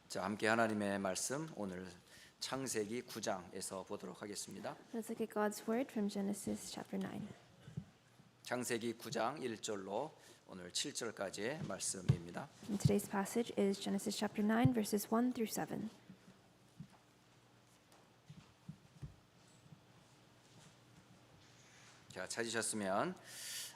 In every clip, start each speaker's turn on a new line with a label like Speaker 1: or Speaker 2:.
Speaker 1: 자, 함께 하나님의 말씀 오늘 창세기 9장에서 보도록 하겠습니다.
Speaker 2: Let's look at God's word from Genesis chapter 9.
Speaker 1: 창세기 9장 1절로 오늘 7절까지의 말씀입니다.
Speaker 2: And today's passage is Genesis chapter 9 verses 1 through 7.
Speaker 1: 자, 찾으셨으면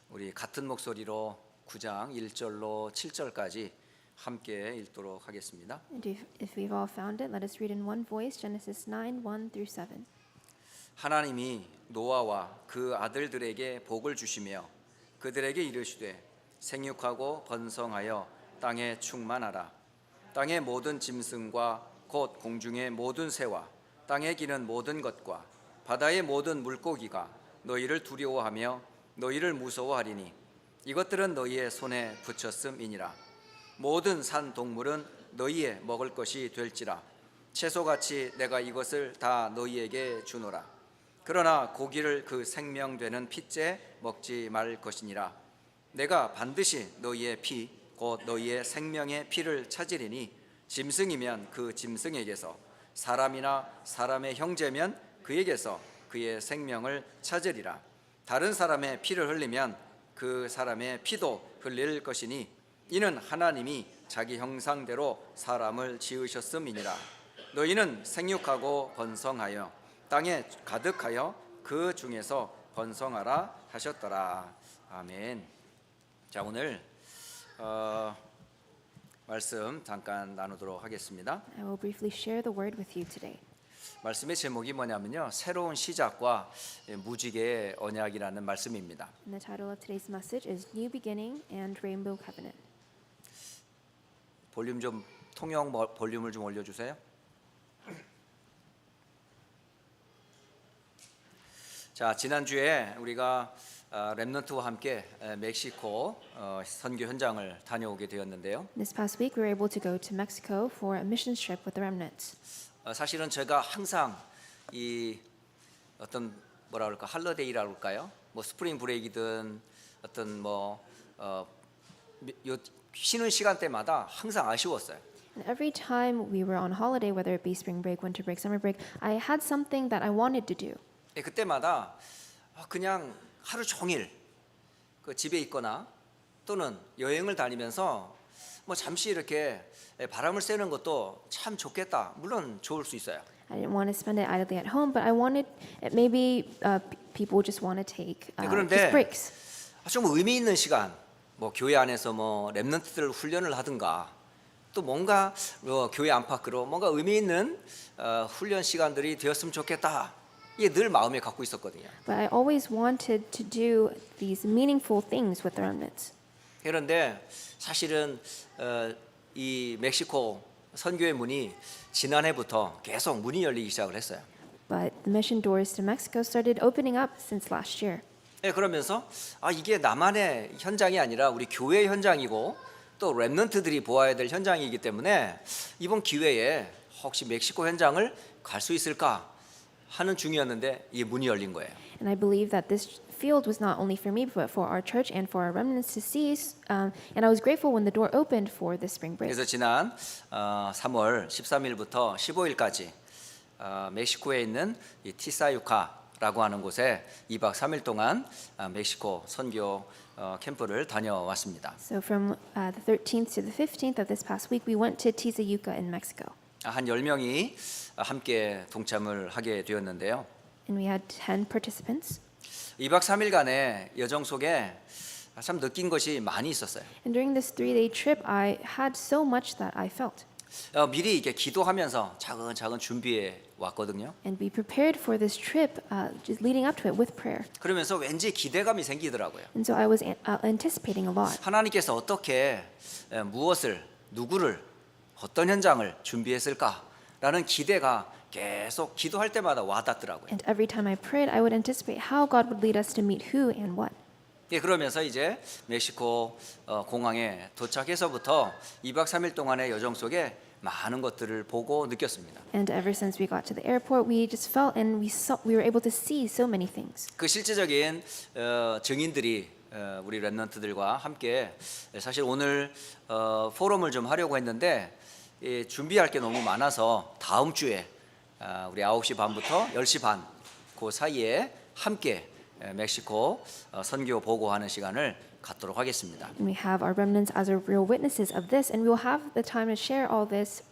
Speaker 1: 우리 같은 목소리로 9장 1절로 7절까지 함께 읽도록 하겠습니다.
Speaker 2: And if we've all found it, let us read in one voice Genesis 9, 1 through 7.
Speaker 1: 하나님이 노아와 그 아들들에게 복을 주시며 그들에게 이르시되 생육하고 번성하여 땅에 충만하라. 땅의 모든 짐승과 곧 공중의 모든 새와 땅에 기는 모든 것과 바다의 모든 물고기가 너희를 두려워하며 너희를 무서워하리니 이것들은 너희의 손에 붙였음이니라. 모든 산 동물은 너희의 먹을 것이 될지라. 채소같이 내가 이것을 다 너희에게 주노라. 그러나 고기를 그 생명되는 핏째 먹지 말 것이니라. 내가 반드시 너희의 피 곧 너희의 생명의 피를 찾으리니 짐승이면 그 짐승에게서 사람이나 사람의 형제면 그에게서 그의 생명을 찾으리라. 다른 사람의 피를 흘리면 그 사람의 피도 흘릴 것이니 이는 하나님이 자기 형상대로 사람을 지으셨음이니라. 너희는 생육하고 번성하여 땅에 가득하여 그 중에서 번성하라 하셨더라. 아멘. 자, 오늘 말씀 잠깐 나누도록 하겠습니다.
Speaker 2: I will briefly share the word with you today.
Speaker 1: 말씀의 제목이 뭐냐면요, 새로운 시작과 무지개의 언약이라는 말씀입니다.
Speaker 2: And the title of today's message is New Beginning and Rainbow Covenant.
Speaker 1: 볼륨 좀 통영 볼륨을 좀 올려주세요. 자, 지난주에 우리가 렘넌트와 함께 멕시코 선교 현장을 다녀오게 되었는데요.
Speaker 2: This past week we were able to go to Mexico for a mission trip with the remnants.
Speaker 1: 사실은 제가 항상 이 어떤 뭐라 그럴까 할러데이라고 할까요? 뭐 스프링 브레이크든 어떤 쉬는 시간 때마다 항상 아쉬웠어요.
Speaker 2: And every time we were on holiday, whether it be spring break, winter break, summer break, I had something that I wanted to do.
Speaker 1: 그때마다 그냥 하루 종일 그 집에 있거나 또는 여행을 다니면서 뭐 잠시 이렇게 바람을 쐬는 것도 참 좋겠다. 물론 좋을 수 있어요.
Speaker 2: I didn't want to spend it idly at home, but I wanted maybe people just want to take
Speaker 1: 그런데
Speaker 2: just breaks.
Speaker 1: 좀 의미 있는 시간, 뭐 교회 안에서 뭐 렘넌트들 훈련을 하든가 또 뭔가 교회 안팎으로 뭔가 의미 있는 훈련 시간들이 되었으면 좋겠다. 이게 늘 마음에 갖고 있었거든요.
Speaker 2: But I always wanted to do these meaningful things with the remnants.
Speaker 1: 그런데 사실은 이 멕시코 선교의 문이 지난해부터 계속 문이 열리기 시작을 했어요.
Speaker 2: But the mission doors to Mexico started opening up since last year.
Speaker 1: 그러면서 이게 나만의 현장이 아니라 우리 교회 현장이고 또 렘넌트들이 보아야 될 현장이기 때문에 이번 기회에 혹시 멕시코 현장을 갈 수 있을까 하는 중이었는데 이게 문이 열린 거예요.
Speaker 2: And I believe that this field was not only for me, but for our church and for our remnants to see. And I was grateful when the door opened for this spring break.
Speaker 1: 그래서 지난 3월 13일부터 15일까지 멕시코에 있는 이 티사유카라고 하는 곳에 2박 3일 동안 멕시코 선교 캠프를 다녀왔습니다.
Speaker 2: So from the 13th to the 15th of this past week, we went to Tizayuca in Mexico.
Speaker 1: 한 10명이 함께 동참을 하게 되었는데요.
Speaker 2: And we had 10 participants.
Speaker 1: 2박 3일간의 여정 속에 참 느낀 것이 많이 있었어요.
Speaker 2: And during this 3-day trip, I had so much that I felt.
Speaker 1: 미리 이렇게 기도하면서 차근차근 준비해 왔거든요.
Speaker 2: And we prepared for this trip, just leading up to it with prayer.
Speaker 1: 그러면서 왠지 기대감이 생기더라고요.
Speaker 2: And so I was anticipating a lot.
Speaker 1: 하나님께서 어떻게 무엇을 누구를 어떤 현장을 준비했을까라는 기대가 계속 기도할 때마다 와닿더라고요.
Speaker 2: And every time I prayed, I would anticipate how God would lead us to meet who and what.
Speaker 1: 그러면서 이제 멕시코 공항에 도착해서부터 2박 3일 동안의 여정 속에 많은 것들을 보고 느꼈습니다.
Speaker 2: And ever since we got to the airport, we just felt and we were able to see so many things.
Speaker 1: 그 실제적인 증인들이 우리 렘넌트들과 함께 사실 오늘 포럼을 좀 하려고 했는데 준비할 게 너무 많아서 다음 주에 우리 9시 반부터 10시 반 그 사이에 함께 멕시코 선교 보고하는 시간을 갖도록 하겠습니다.
Speaker 2: And we have our remnants as our real witnesses of this, and we will have the time to share all this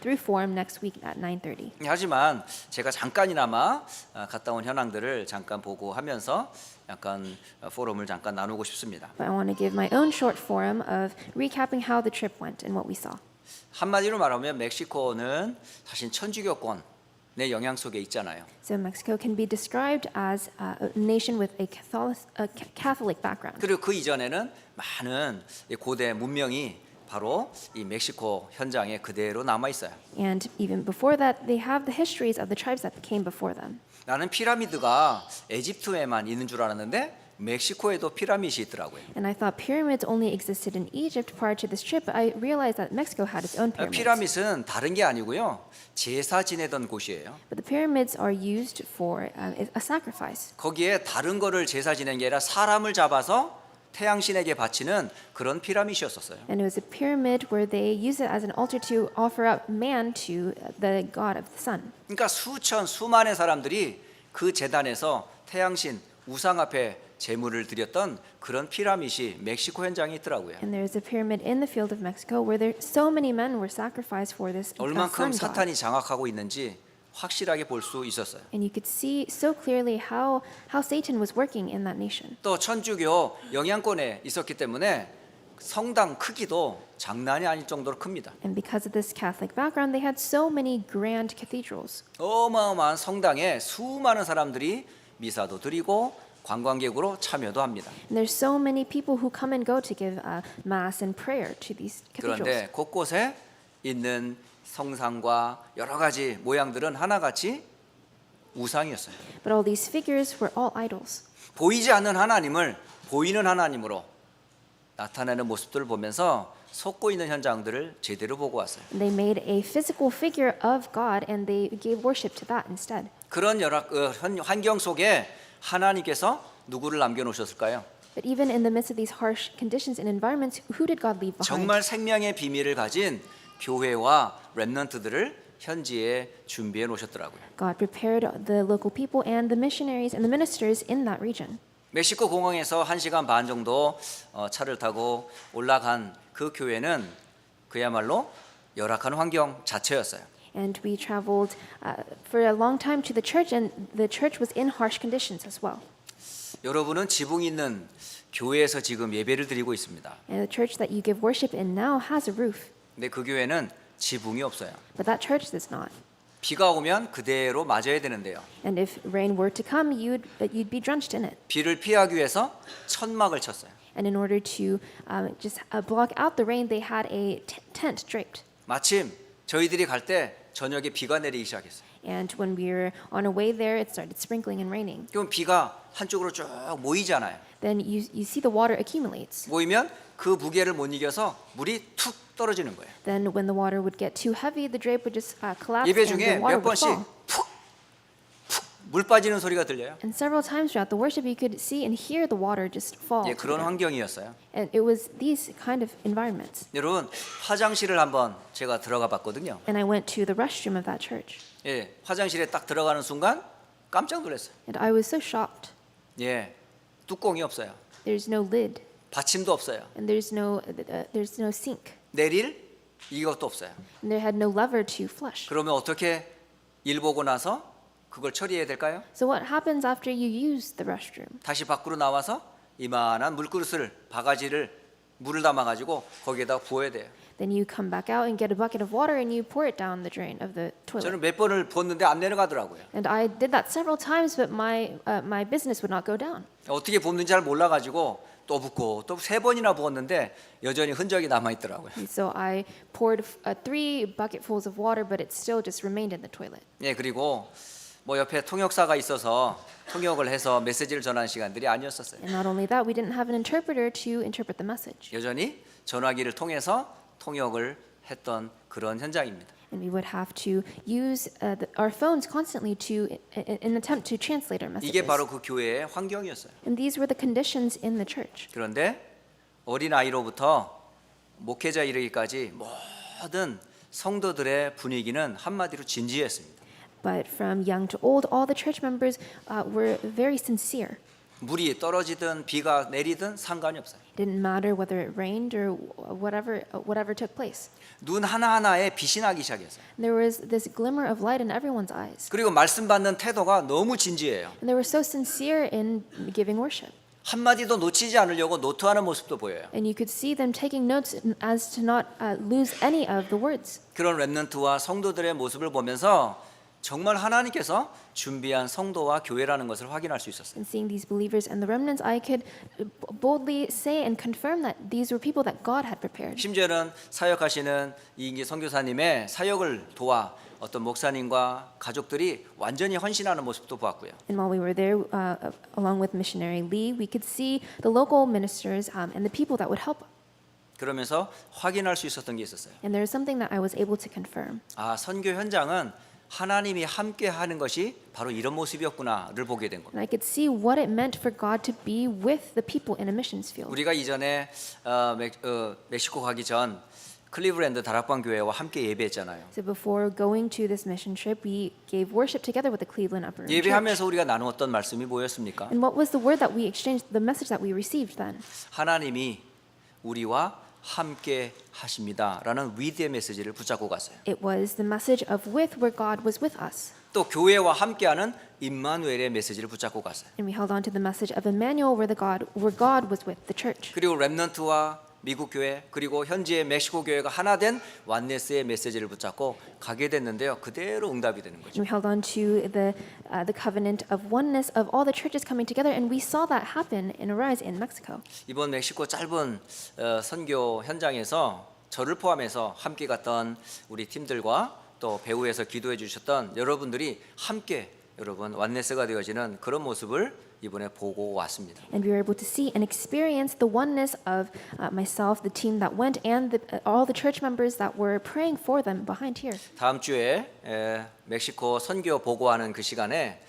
Speaker 2: through forum next week at 9:30.
Speaker 1: 하지만 제가 잠깐이나마 갔다 온 현황들을 잠깐 보고하면서 약간 포럼을 잠깐 나누고 싶습니다.
Speaker 2: But I want to give my own short forum of recapping how the trip went and what we saw.
Speaker 1: 한마디로 말하면 멕시코는 사실 천주교권의 영향 속에 있잖아요.
Speaker 2: So Mexico can be described as a nation with a Catholic background.
Speaker 1: 그리고 그 이전에는 많은 고대 문명이 바로 이 멕시코 현장에 그대로 남아 있어요.
Speaker 2: And even before that, they have the histories of the tribes that came before them.
Speaker 1: 나는 피라미드가 에집트에만 있는 줄 알았는데 멕시코에도 피라미드이 있더라고요.
Speaker 2: And I thought pyramids only existed in Egypt prior to this trip, but I realized that Mexico had its own pyramids.
Speaker 1: 피라미드는 다른 게 아니고요. 제사 지내던 곳이에요.
Speaker 2: But the pyramids are used for a sacrifice.
Speaker 1: 거기에 다른 거를 제사 지낸 게 아니라 사람을 잡아서 태양신에게 바치는 그런 피라미드였었어요.
Speaker 2: And it was a pyramid where they used it as an altar to offer up man to the god of the sun.
Speaker 1: 그러니까 수만의 사람들이 그 제단에서 태양신 우상 앞에 제물을 드렸던 그런 피라미드이 멕시코 현장에 있더라고요.
Speaker 2: And there is a pyramid in the field of Mexico where so many men were sacrificed for this
Speaker 1: 얼만큼
Speaker 2: sun god.
Speaker 1: 사탄이 장악하고 있는지 확실하게 볼 수 있었어요.
Speaker 2: And you could see so clearly how Satan was working in that nation.
Speaker 1: 또 천주교 영향권에 있었기 때문에 성당 크기도 장난이 아닐 정도로 큽니다.
Speaker 2: And because of this Catholic background, they had so many grand cathedrals.
Speaker 1: 어마어마한 성당에 수많은 사람들이 미사도 드리고 관광객으로 참여도 합니다.
Speaker 2: And there's so many people who come and go to give mass and prayer to these cathedrals.
Speaker 1: 그런데 곳곳에 있는 성상과 여러 가지 모양들은 하나같이 우상이었어요.
Speaker 2: But all these figures were all idols.
Speaker 1: 보이지 않는 하나님을 보이는 하나님으로 나타내는 모습들을 보면서 속고 있는 현장들을 제대로 보고 왔어요.
Speaker 2: And they made a physical figure of God and they gave worship to that instead.
Speaker 1: 그런 환경 속에 하나님께서 누구를 남겨놓으셨을까요?
Speaker 2: But even in the midst of these harsh conditions and environments, who did God leave behind?
Speaker 1: 정말 생명의 비밀을 가진 교회와 렘넌트들을 현지에 준비해 놓으셨더라고요.
Speaker 2: God prepared the local people and the missionaries and the ministers in that region.
Speaker 1: 멕시코 공항에서 1시간 반 정도 차를 타고 올라간 그 교회는 그야말로 열악한 환경 자체였어요.
Speaker 2: And we traveled for a long time to the church, and the church was in harsh conditions as well.
Speaker 1: 여러분은 지붕 있는 교회에서 지금 예배를 드리고 있습니다.
Speaker 2: And the church that you give worship in now has a roof,
Speaker 1: 근데 그 교회는 지붕이 없어요.
Speaker 2: but that church does not.
Speaker 1: 비가 오면 그대로 맞아야 되는데요.
Speaker 2: And if rain were to come, you'd be drenched in it.
Speaker 1: 비를 피하기 위해서 천막을 쳤어요.
Speaker 2: And in order to just block out the rain, they had a tent draped.
Speaker 1: 마침 저희들이 갈 때 저녁에 비가 내리기 시작했어요.
Speaker 2: And when we were on our way there, it started sprinkling and raining.
Speaker 1: 그럼 비가 한쪽으로 쭉 모이잖아요.
Speaker 2: Then you see the water accumulates.
Speaker 1: 모이면 그 무게를 못 이겨서 물이 툭 떨어지는 거예요.
Speaker 2: Then when the water would get too heavy, the drape would just collapse
Speaker 1: 예배
Speaker 2: and
Speaker 1: 중에
Speaker 2: the water
Speaker 1: 몇
Speaker 2: would
Speaker 1: 번씩
Speaker 2: fall.
Speaker 1: 물 빠지는 소리가 들려요.
Speaker 2: And several times throughout the worship, you could see and hear the water just fall.
Speaker 1: 예,
Speaker 2: to the
Speaker 1: 그런
Speaker 2: ground.
Speaker 1: 환경이었어요.
Speaker 2: And it was these kind of environments.
Speaker 1: 여러분 화장실을 한번 제가 들어가 봤거든요.
Speaker 2: And I went to the restroom of that church.
Speaker 1: 예, 화장실에 딱 들어가는 순간 깜짝 놀랐어요.
Speaker 2: And I was so shocked.
Speaker 1: 예, 뚜껑이 없어요.
Speaker 2: There's no lid.
Speaker 1: 받침도 없어요.
Speaker 2: And there's no sink.
Speaker 1: 내릴 이것도 없어요.
Speaker 2: And they had no lever to flush.
Speaker 1: 그러면 어떻게 일 보고 나서 그걸 처리해야 될까요?
Speaker 2: So what happens after you use the restroom?
Speaker 1: 다시 밖으로 나와서 이만한 물그릇을 바가지를 물을 담아 가지고 거기에다 부어야 돼요.
Speaker 2: Then you come back out and get a bucket of water and you pour it down the drain of the toilet.
Speaker 1: 저는 몇 번을 부었는데 안 내려가더라고요.
Speaker 2: And I did that several times, but my business would not go down.
Speaker 1: 어떻게 붓는지 잘 몰라 가지고 또 붓고 또 3번이나 부었는데 여전히 흔적이 남아 있더라고요.
Speaker 2: And so I poured 3 bucketfuls of water, but it still just remained in the toilet.
Speaker 1: 예, 그리고 뭐 옆에 통역사가 있어서 통역을 해서 메시지를 전하는 시간들이 아니었었어요.
Speaker 2: And not only that, we didn't have an interpreter to interpret the message.
Speaker 1: 여전히 전화기를 통해서 통역을 했던 그런 현장입니다.
Speaker 2: And we would have to use our phones constantly to in attempt to translate our
Speaker 1: 이게
Speaker 2: messages.
Speaker 1: 바로 그 교회의 환경이었어요.
Speaker 2: And these were the conditions in the church.
Speaker 1: 그런데 어린 아이로부터 목회자 이르기까지 모든 성도들의 분위기는 한마디로 진지했습니다.
Speaker 2: But from young to old, all the church members were very sincere.
Speaker 1: 물이 떨어지든 비가 내리든 상관이 없어요.
Speaker 2: It didn't matter whether it rained or whatever took place.
Speaker 1: 눈 하나하나에 빛이 나기 시작했어요.
Speaker 2: There was this glimmer of light in everyone's eyes.
Speaker 1: 그리고 말씀 받는 태도가 너무 진지해요.
Speaker 2: And they were so sincere in giving worship.
Speaker 1: 한마디도 놓치지 않으려고 노트하는 모습도 보여요.
Speaker 2: And you could see them taking notes as to not lose any of the words.
Speaker 1: 그런 렘넌트와 성도들의 모습을 보면서 정말 하나님께서 준비한 성도와 교회라는 것을 확인할 수 있었어요.
Speaker 2: And seeing these believers and the remnants, I could boldly say and confirm that these were people that God had prepared.
Speaker 1: 심지어는 사역하시는 이인기 선교사님의 사역을 도와 어떤 목사님과 가족들이 완전히 헌신하는 모습도 보았고요.
Speaker 2: And while we were there, along with missionary Lee, we could see the local ministers and the people that would help.
Speaker 1: 그러면서 확인할 수 있었던 게 있었어요.
Speaker 2: And there is something that I was able to confirm.
Speaker 1: 아, 선교 현장은 하나님이 함께 하는 것이 바로 이런 모습이었구나를 보게 된 겁니다.
Speaker 2: And I could see what it meant for God to be with the people in a missions field.
Speaker 1: 우리가 이전에 멕시코 가기 전 클리브랜드 다락방 교회와 함께 예배했잖아요.
Speaker 2: So before going to this mission trip, we gave worship together with the Cleveland Upper Room Church.
Speaker 1: 예배하면서 우리가 나누었던 말씀이 뭐였습니까?
Speaker 2: And what was the word that we exchanged, the message that we received then?
Speaker 1: 하나님이 우리와 함께 하십니다라는 위대의 메시지를 붙잡고 갔어요.
Speaker 2: It was the message of with where God was with us.
Speaker 1: 또 교회와 함께하는 임마누엘의 메시지를 붙잡고 갔어요.
Speaker 2: And we held on to the message of Emmanuel where God was with the church.
Speaker 1: 그리고 렘넌트와 미국 교회 그리고 현지의 멕시코 교회가 하나 된 완네스의 메시지를 붙잡고 가게 됐는데요. 그대로 응답이 되는 거죠.
Speaker 2: And we held on to the covenant of oneness of all the churches coming together, and we saw that happen in Arise in Mexico.
Speaker 1: 이번 멕시코 짧은 선교 현장에서 저를 포함해서 함께 갔던 우리 팀들과 또 배후에서 기도해 주셨던 여러분들이 함께 여러분 완네스가 되어지는 그런 모습을 이번에 보고 왔습니다.
Speaker 2: And we were able to see and experience the oneness of myself, the team that went, and all the church members that were praying for them behind here.
Speaker 1: 다음 주에 멕시코 선교 보고하는 그 시간에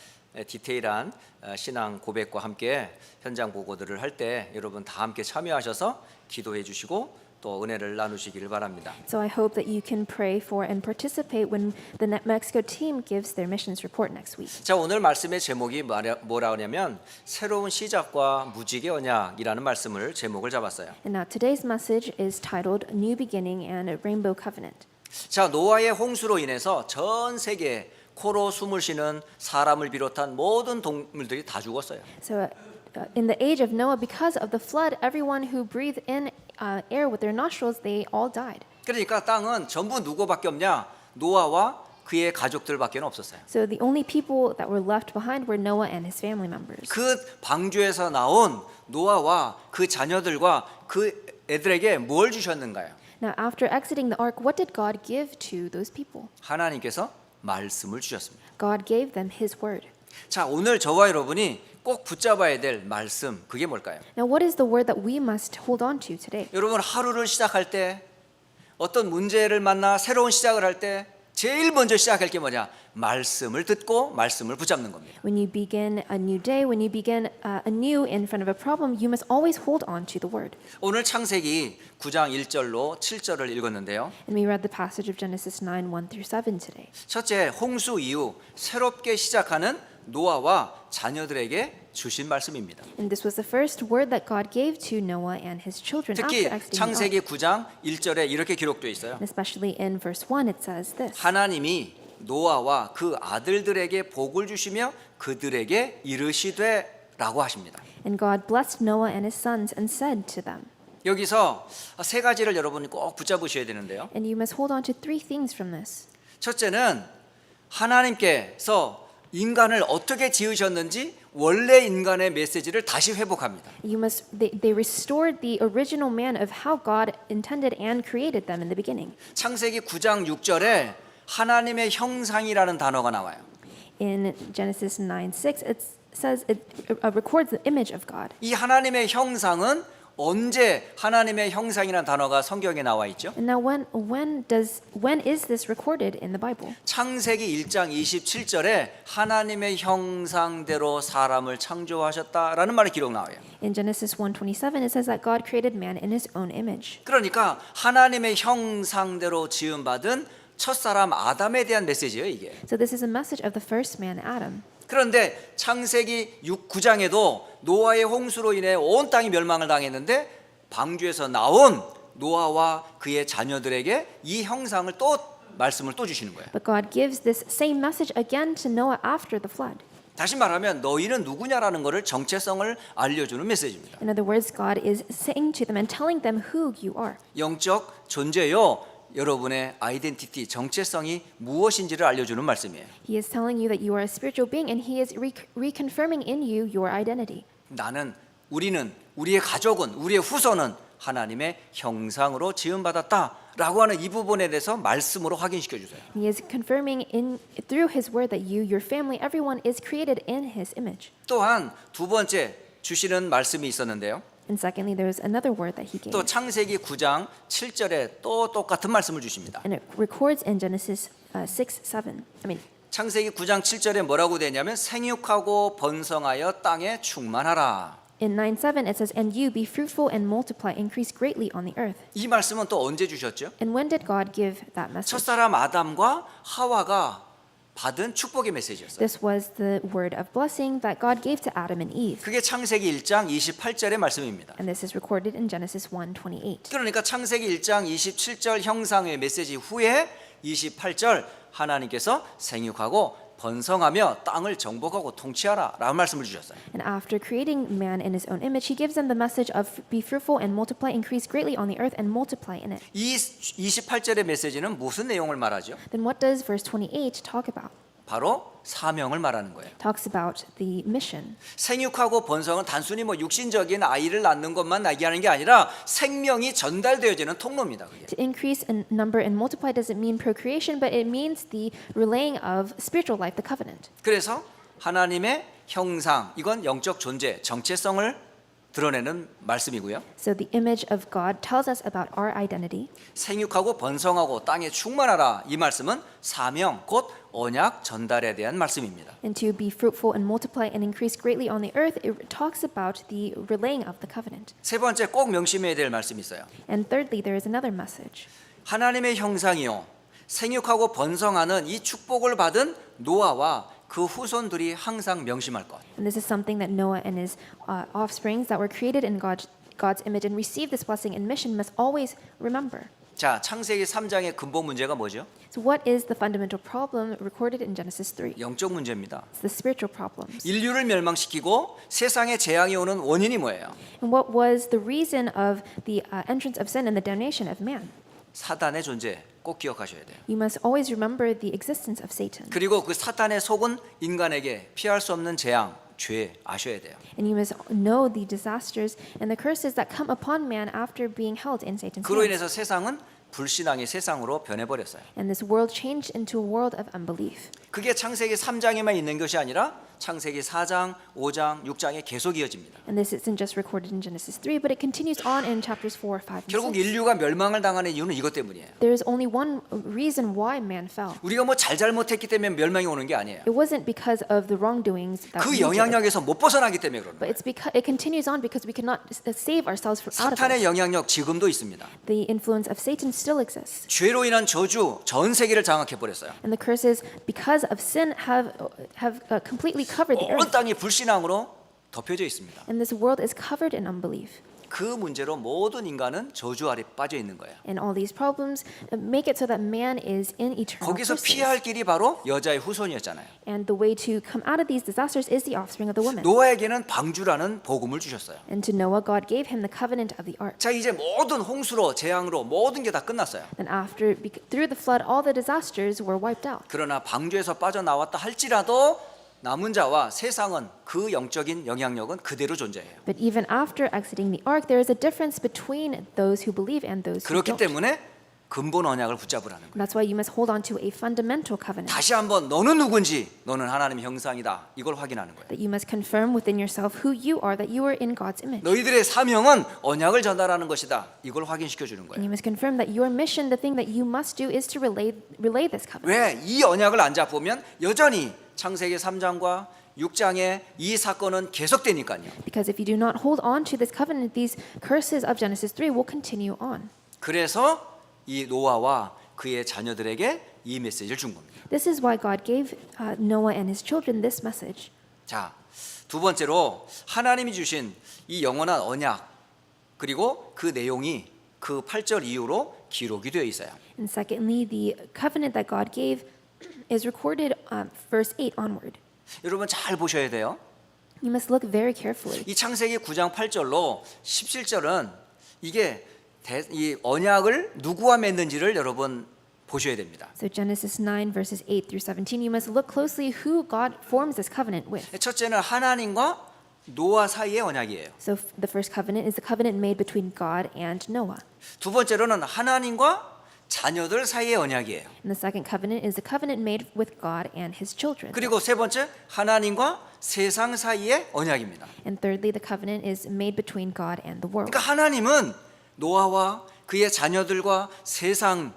Speaker 1: 디테일한 신앙 고백과 함께 현장 보고들을 할 때 여러분 다 함께 참여하셔서 기도해 주시고 또 은혜를 나누시기를 바랍니다.
Speaker 2: So I hope that you can pray for and participate when the Mexico team gives their missions report next week.
Speaker 1: 자, 오늘 말씀의 제목이 뭐라 하냐면 새로운 시작과 무지개 언약이라는 말씀을 제목을 잡았어요.
Speaker 2: And now today's message is titled New Beginning and a Rainbow Covenant.
Speaker 1: 자, 노아의 홍수로 인해서 전 세계에 코로 숨을 쉬는 사람을 비롯한 모든 동물들이 다 죽었어요.
Speaker 2: So in the age of Noah, because of the flood, everyone who breathed in air with their nostrils, they all died.
Speaker 1: 그러니까 땅은 전부 누구밖에 없냐? 노아와 그의 가족들밖에 없었어요.
Speaker 2: So the only people that were left behind were Noah and his family members.
Speaker 1: 그 방주에서 나온 노아와 그 자녀들과 그 애들에게 뭘 주셨는가요?
Speaker 2: Now, after exiting the ark, what did God give to those people?
Speaker 1: 하나님께서 말씀을 주셨습니다.
Speaker 2: God gave them His word.
Speaker 1: 자, 오늘 저와 여러분이 꼭 붙잡아야 될 말씀 그게 뭘까요?
Speaker 2: Now, what is the word that we must hold on to today?
Speaker 1: 여러분 하루를 시작할 때 어떤 문제를 만나 새로운 시작을 할 때 제일 먼저 시작할 게 뭐냐? 말씀을 듣고 말씀을 붙잡는 겁니다.
Speaker 2: When you begin a new day, when you begin anew in front of a problem, you must always hold on to the word.
Speaker 1: 오늘 창세기 9장 1절로 7절을 읽었는데요.
Speaker 2: And we read the passage of Genesis 9, 1 through 7 today.
Speaker 1: 첫째, 홍수 이후 새롭게 시작하는 노아와 자녀들에게 주신 말씀입니다.
Speaker 2: And this was the first word that God gave to Noah and his children
Speaker 1: 특히
Speaker 2: after exiting the
Speaker 1: 창세기
Speaker 2: ark.
Speaker 1: 9장 1절에 이렇게 기록되어 있어요.
Speaker 2: And especially in verse 1, it says this.
Speaker 1: 하나님이 노아와 그 아들들에게 복을 주시며 그들에게 이르시되라고 하십니다.
Speaker 2: And God blessed Noah and his sons and said to them.
Speaker 1: 여기서 세 가지를 여러분이 꼭 붙잡으셔야 되는데요.
Speaker 2: And you must hold on to three things from this.
Speaker 1: 첫째는 하나님께서 인간을 어떻게 지으셨는지 원래 인간의 메시지를 다시 회복합니다.
Speaker 2: They restored the original man of how God intended and created them in the beginning.
Speaker 1: 창세기 9장 6절에 하나님의 형상이라는 단어가 나와요.
Speaker 2: In Genesis 9:6, it says it records the image of God.
Speaker 1: 이 하나님의 형상은 언제 하나님의 형상이라는 단어가 성경에 나와 있죠?
Speaker 2: And now when is this recorded in the Bible?
Speaker 1: 창세기 1장 27절에 하나님의 형상대로 사람을 창조하셨다라는 말이 기록 나와요.
Speaker 2: In Genesis 1:27 it says that God created man in his own image.
Speaker 1: 그러니까 하나님의 형상대로 지음받은 첫사람 아담에 대한 메시지예요, 이게.
Speaker 2: So this is a message of the first man Adam.
Speaker 1: 그런데 창세기 9장에도 노아의 홍수로 인해 온 땅이 멸망을 당했는데 방주에서 나온 노아와 그의 자녀들에게 이 형상을 또 말씀을 또 주시는 거예요.
Speaker 2: But God gives this same message again to Noah after the flood.
Speaker 1: 다시 말하면 너희는 누구냐라는 것을 정체성을 알려주는 메시지입니다.
Speaker 2: In other words, God is saying to them and telling them who you are.
Speaker 1: 영적 존재요. 여러분의 아이덴티티, 정체성이 무엇인지를 알려주는 말씀이에요.
Speaker 2: He is telling you that you are a spiritual being and he is reconfirming in you your identity.
Speaker 1: 우리는, 우리의 가족은, 우리의 후손은 하나님의 형상으로 지음받았다라고 하는 이 부분에 대해서 말씀으로 확인시켜 주세요.
Speaker 2: He is confirming through his word that you, your family, everyone is created in his image.
Speaker 1: 또한 두 번째 주시는 말씀이 있었는데요.
Speaker 2: And secondly, there is another word that he gave.
Speaker 1: 또 창세기 9장 7절에 또 똑같은 말씀을 주십니다.
Speaker 2: And it records in Genesis 6:7.
Speaker 1: 창세기 9장 7절에 뭐라고 되냐면 생육하고 번성하여 땅에 충만하라.
Speaker 2: In 9:7 it says, "And you be fruitful and multiply, increase greatly on the earth."
Speaker 1: 이 말씀은 또 언제 주셨죠?
Speaker 2: And when did God give that message?
Speaker 1: 첫사람 아담과 하와가 받은 축복의 메시지였어요.
Speaker 2: This was the word of blessing that God gave to Adam and Eve.
Speaker 1: 그게 창세기 1장 28절의 말씀입니다.
Speaker 2: And this is recorded in Genesis 1:28.
Speaker 1: 그러니까 창세기 1장 27절 형상의 메시지 후에 28절 하나님께서 생육하고 번성하며 땅을 정복하고 통치하라 라는 말씀을 주셨어요.
Speaker 2: And after creating man in his own image, he gives them the message of be fruitful and multiply, increase greatly on the earth and multiply in it.
Speaker 1: 이 28절의 메시지는 무슨 내용을 말하죠?
Speaker 2: Then what does verse 28 talk about?
Speaker 1: 바로 사명을 말하는 거예요.
Speaker 2: Talks about the mission.
Speaker 1: 생육하고 번성은 단순히 육신적인 아이를 낳는 것만 얘기하는 게 아니라 생명이 전달되어지는 통로입니다. 그게.
Speaker 2: To increase in number and multiply doesn't mean procreation, but it means the relaying of spiritual life, the covenant.
Speaker 1: 그래서 하나님의 형상, 이건 영적 존재, 정체성을 드러내는 말씀이고요.
Speaker 2: So the image of God tells us about our identity.
Speaker 1: 생육하고 번성하고 땅에 충만하라 이 말씀은 사명 곧 언약 전달에 대한 말씀입니다.
Speaker 2: And to be fruitful and multiply and increase greatly on the earth, it talks about the relaying of the covenant.
Speaker 1: 세 번째 꼭 명심해야 될 말씀이 있어요.
Speaker 2: And thirdly, there is another message.
Speaker 1: 하나님의 형상이요 생육하고 번성하는 이 축복을 받은 노아와 그 후손들이 항상 명심할 것.
Speaker 2: And this is something that Noah and his offsprings that were created in God's image and received this blessing and mission must always remember.
Speaker 1: 자, 창세기 3장의 근본 문제가 뭐죠?
Speaker 2: So what is the fundamental problem recorded in Genesis 3?
Speaker 1: 영적 문제입니다.
Speaker 2: It's the spiritual problems.
Speaker 1: 인류를 멸망시키고 세상에 재앙이 오는 원인이 뭐예요?
Speaker 2: And what was the reason of the entrance of sin and the damnation of man?
Speaker 1: 사단의 존재 꼭 기억하셔야 돼요.
Speaker 2: You must always remember the existence of Satan.
Speaker 1: 그리고 그 사탄의 속은 인간에게 피할 수 없는 재앙, 죄 아셔야 돼요.
Speaker 2: And you must know the disasters and the curses that come upon man after being held in Satan's
Speaker 1: 그로
Speaker 2: hands.
Speaker 1: 인해서 세상은 불신앙의 세상으로 변해버렸어요.
Speaker 2: And this world changed into a world of unbelief.
Speaker 1: 그게 창세기 3장에만 있는 것이 아니라 창세기 4장, 5장, 6장에 계속 이어집니다.
Speaker 2: And this isn't just recorded in Genesis 3, but it continues on in chapters 4, 5, and
Speaker 1: 결국
Speaker 2: 6.
Speaker 1: 인류가 멸망을 당하는 이유는 이것 때문이에요.
Speaker 2: There is only one reason why man fell.
Speaker 1: 우리가 잘못했기 때문에 멸망이 오는 게 아니에요.
Speaker 2: It wasn't because of the wrongdoings that
Speaker 1: 그
Speaker 2: we did,
Speaker 1: 영향력에서 못 벗어나기 때문에 그런
Speaker 2: but
Speaker 1: 거예요.
Speaker 2: it's because it continues on because we cannot save ourselves out of
Speaker 1: 사탄의
Speaker 2: it.
Speaker 1: 영향력 지금도 있습니다.
Speaker 2: The influence of Satan still exists.
Speaker 1: 죄로 인한 저주 전 세계를 장악해 버렸어요.
Speaker 2: And the curses, because of sin, have completely covered the
Speaker 1: 온
Speaker 2: earth.
Speaker 1: 땅이 불신앙으로 덮여져 있습니다.
Speaker 2: And this world is covered in unbelief.
Speaker 1: 그 문제로 모든 인간은 저주 아래 빠져 있는 거예요.
Speaker 2: And all these problems make it so that man is in eternal
Speaker 1: 거기서
Speaker 2: curses.
Speaker 1: 피할 길이 바로 여자의 후손이었잖아요.
Speaker 2: And the way to come out of these disasters is the offspring of the woman.
Speaker 1: 노아에게는 방주라는 복음을 주셨어요.
Speaker 2: And to Noah, God gave him the covenant of the ark.
Speaker 1: 자, 이제 모든 홍수로 재앙으로 모든 게 다 끝났어요.
Speaker 2: Then after, through the flood, all the disasters were wiped out.
Speaker 1: 그러나 방주에서 빠져나왔다 할지라도 남은 자와 세상은 그 영적인 영향력은 그대로 존재해요.
Speaker 2: But even after exiting the ark, there is a difference between those who believe and those who
Speaker 1: 그렇기
Speaker 2: don't.
Speaker 1: 때문에 근본 언약을 붙잡으라는 거예요.
Speaker 2: And that's why you must hold on to a fundamental covenant.
Speaker 1: 다시 한번 너는 누군지, 너는 하나님의 형상이다, 이걸 확인하는 거예요.
Speaker 2: That you must confirm within yourself who you are, that you are in God's image.
Speaker 1: 너희들의 사명은 언약을 전달하는 것이다, 이걸 확인시켜 주는
Speaker 2: And
Speaker 1: 거예요.
Speaker 2: you must confirm that your mission, the thing that you must do, is to relay this covenant.
Speaker 1: 왜? 이 언약을 안 잡으면 여전히 창세기 3장과 6장의 이 사건은 계속되니까요.
Speaker 2: Because if you do not hold on to this covenant, these curses of Genesis 3 will continue on.
Speaker 1: 그래서 이 노아와 그의 자녀들에게 이 메시지를 준 겁니다.
Speaker 2: This is why God gave Noah and his children this message.
Speaker 1: 자, 두 번째로 하나님이 주신 이 영원한 언약, 그리고 그 내용이 그 8절 이후로 기록이 되어 있어요.
Speaker 2: And secondly, the covenant that God gave is recorded verse 8 onward.
Speaker 1: 여러분 잘 보셔야 돼요.
Speaker 2: You must look very carefully.
Speaker 1: 이 창세기 9장 8절로 17절은 이게 이 언약을 누구와 맺는지를 여러분 보셔야 됩니다.
Speaker 2: So Genesis 9 verses 8 through 17, you must look closely who God forms this covenant with.
Speaker 1: 첫째는 하나님과 노아 사이의 언약이에요.
Speaker 2: So the first covenant is the covenant made between God and Noah.
Speaker 1: 두 번째로는 하나님과 자녀들 사이의 언약이에요.
Speaker 2: And the second covenant is the covenant made with God and his children.
Speaker 1: 그리고 세 번째 하나님과 세상 사이의 언약입니다.
Speaker 2: And thirdly, the covenant is made between God and the world.
Speaker 1: 그러니까 하나님은 노아와 그의 자녀들과 세상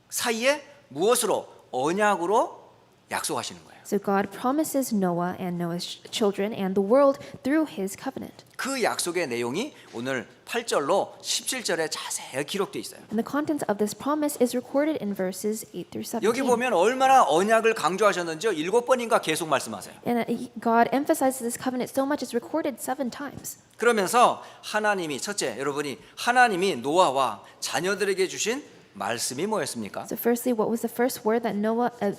Speaker 1: 사이에 무엇으로 언약으로 약속하시는 거예요.
Speaker 2: So God promises Noah and Noah's children and the world through his covenant.
Speaker 1: 그 약속의 내용이 오늘 8절로 17절에 자세히 기록되어 있어요.
Speaker 2: And the contents of this promise is recorded in verses 8 through 17.
Speaker 1: 여기 보면 얼마나 언약을 강조하셨는지요. 7번인가 계속 말씀하세요.
Speaker 2: And God emphasizes this covenant so much it's recorded 7 times.
Speaker 1: 그러면서 하나님이 첫째 여러분이 하나님이 노아와 자녀들에게 주신 말씀이 뭐였습니까?
Speaker 2: So firstly, what was the first word that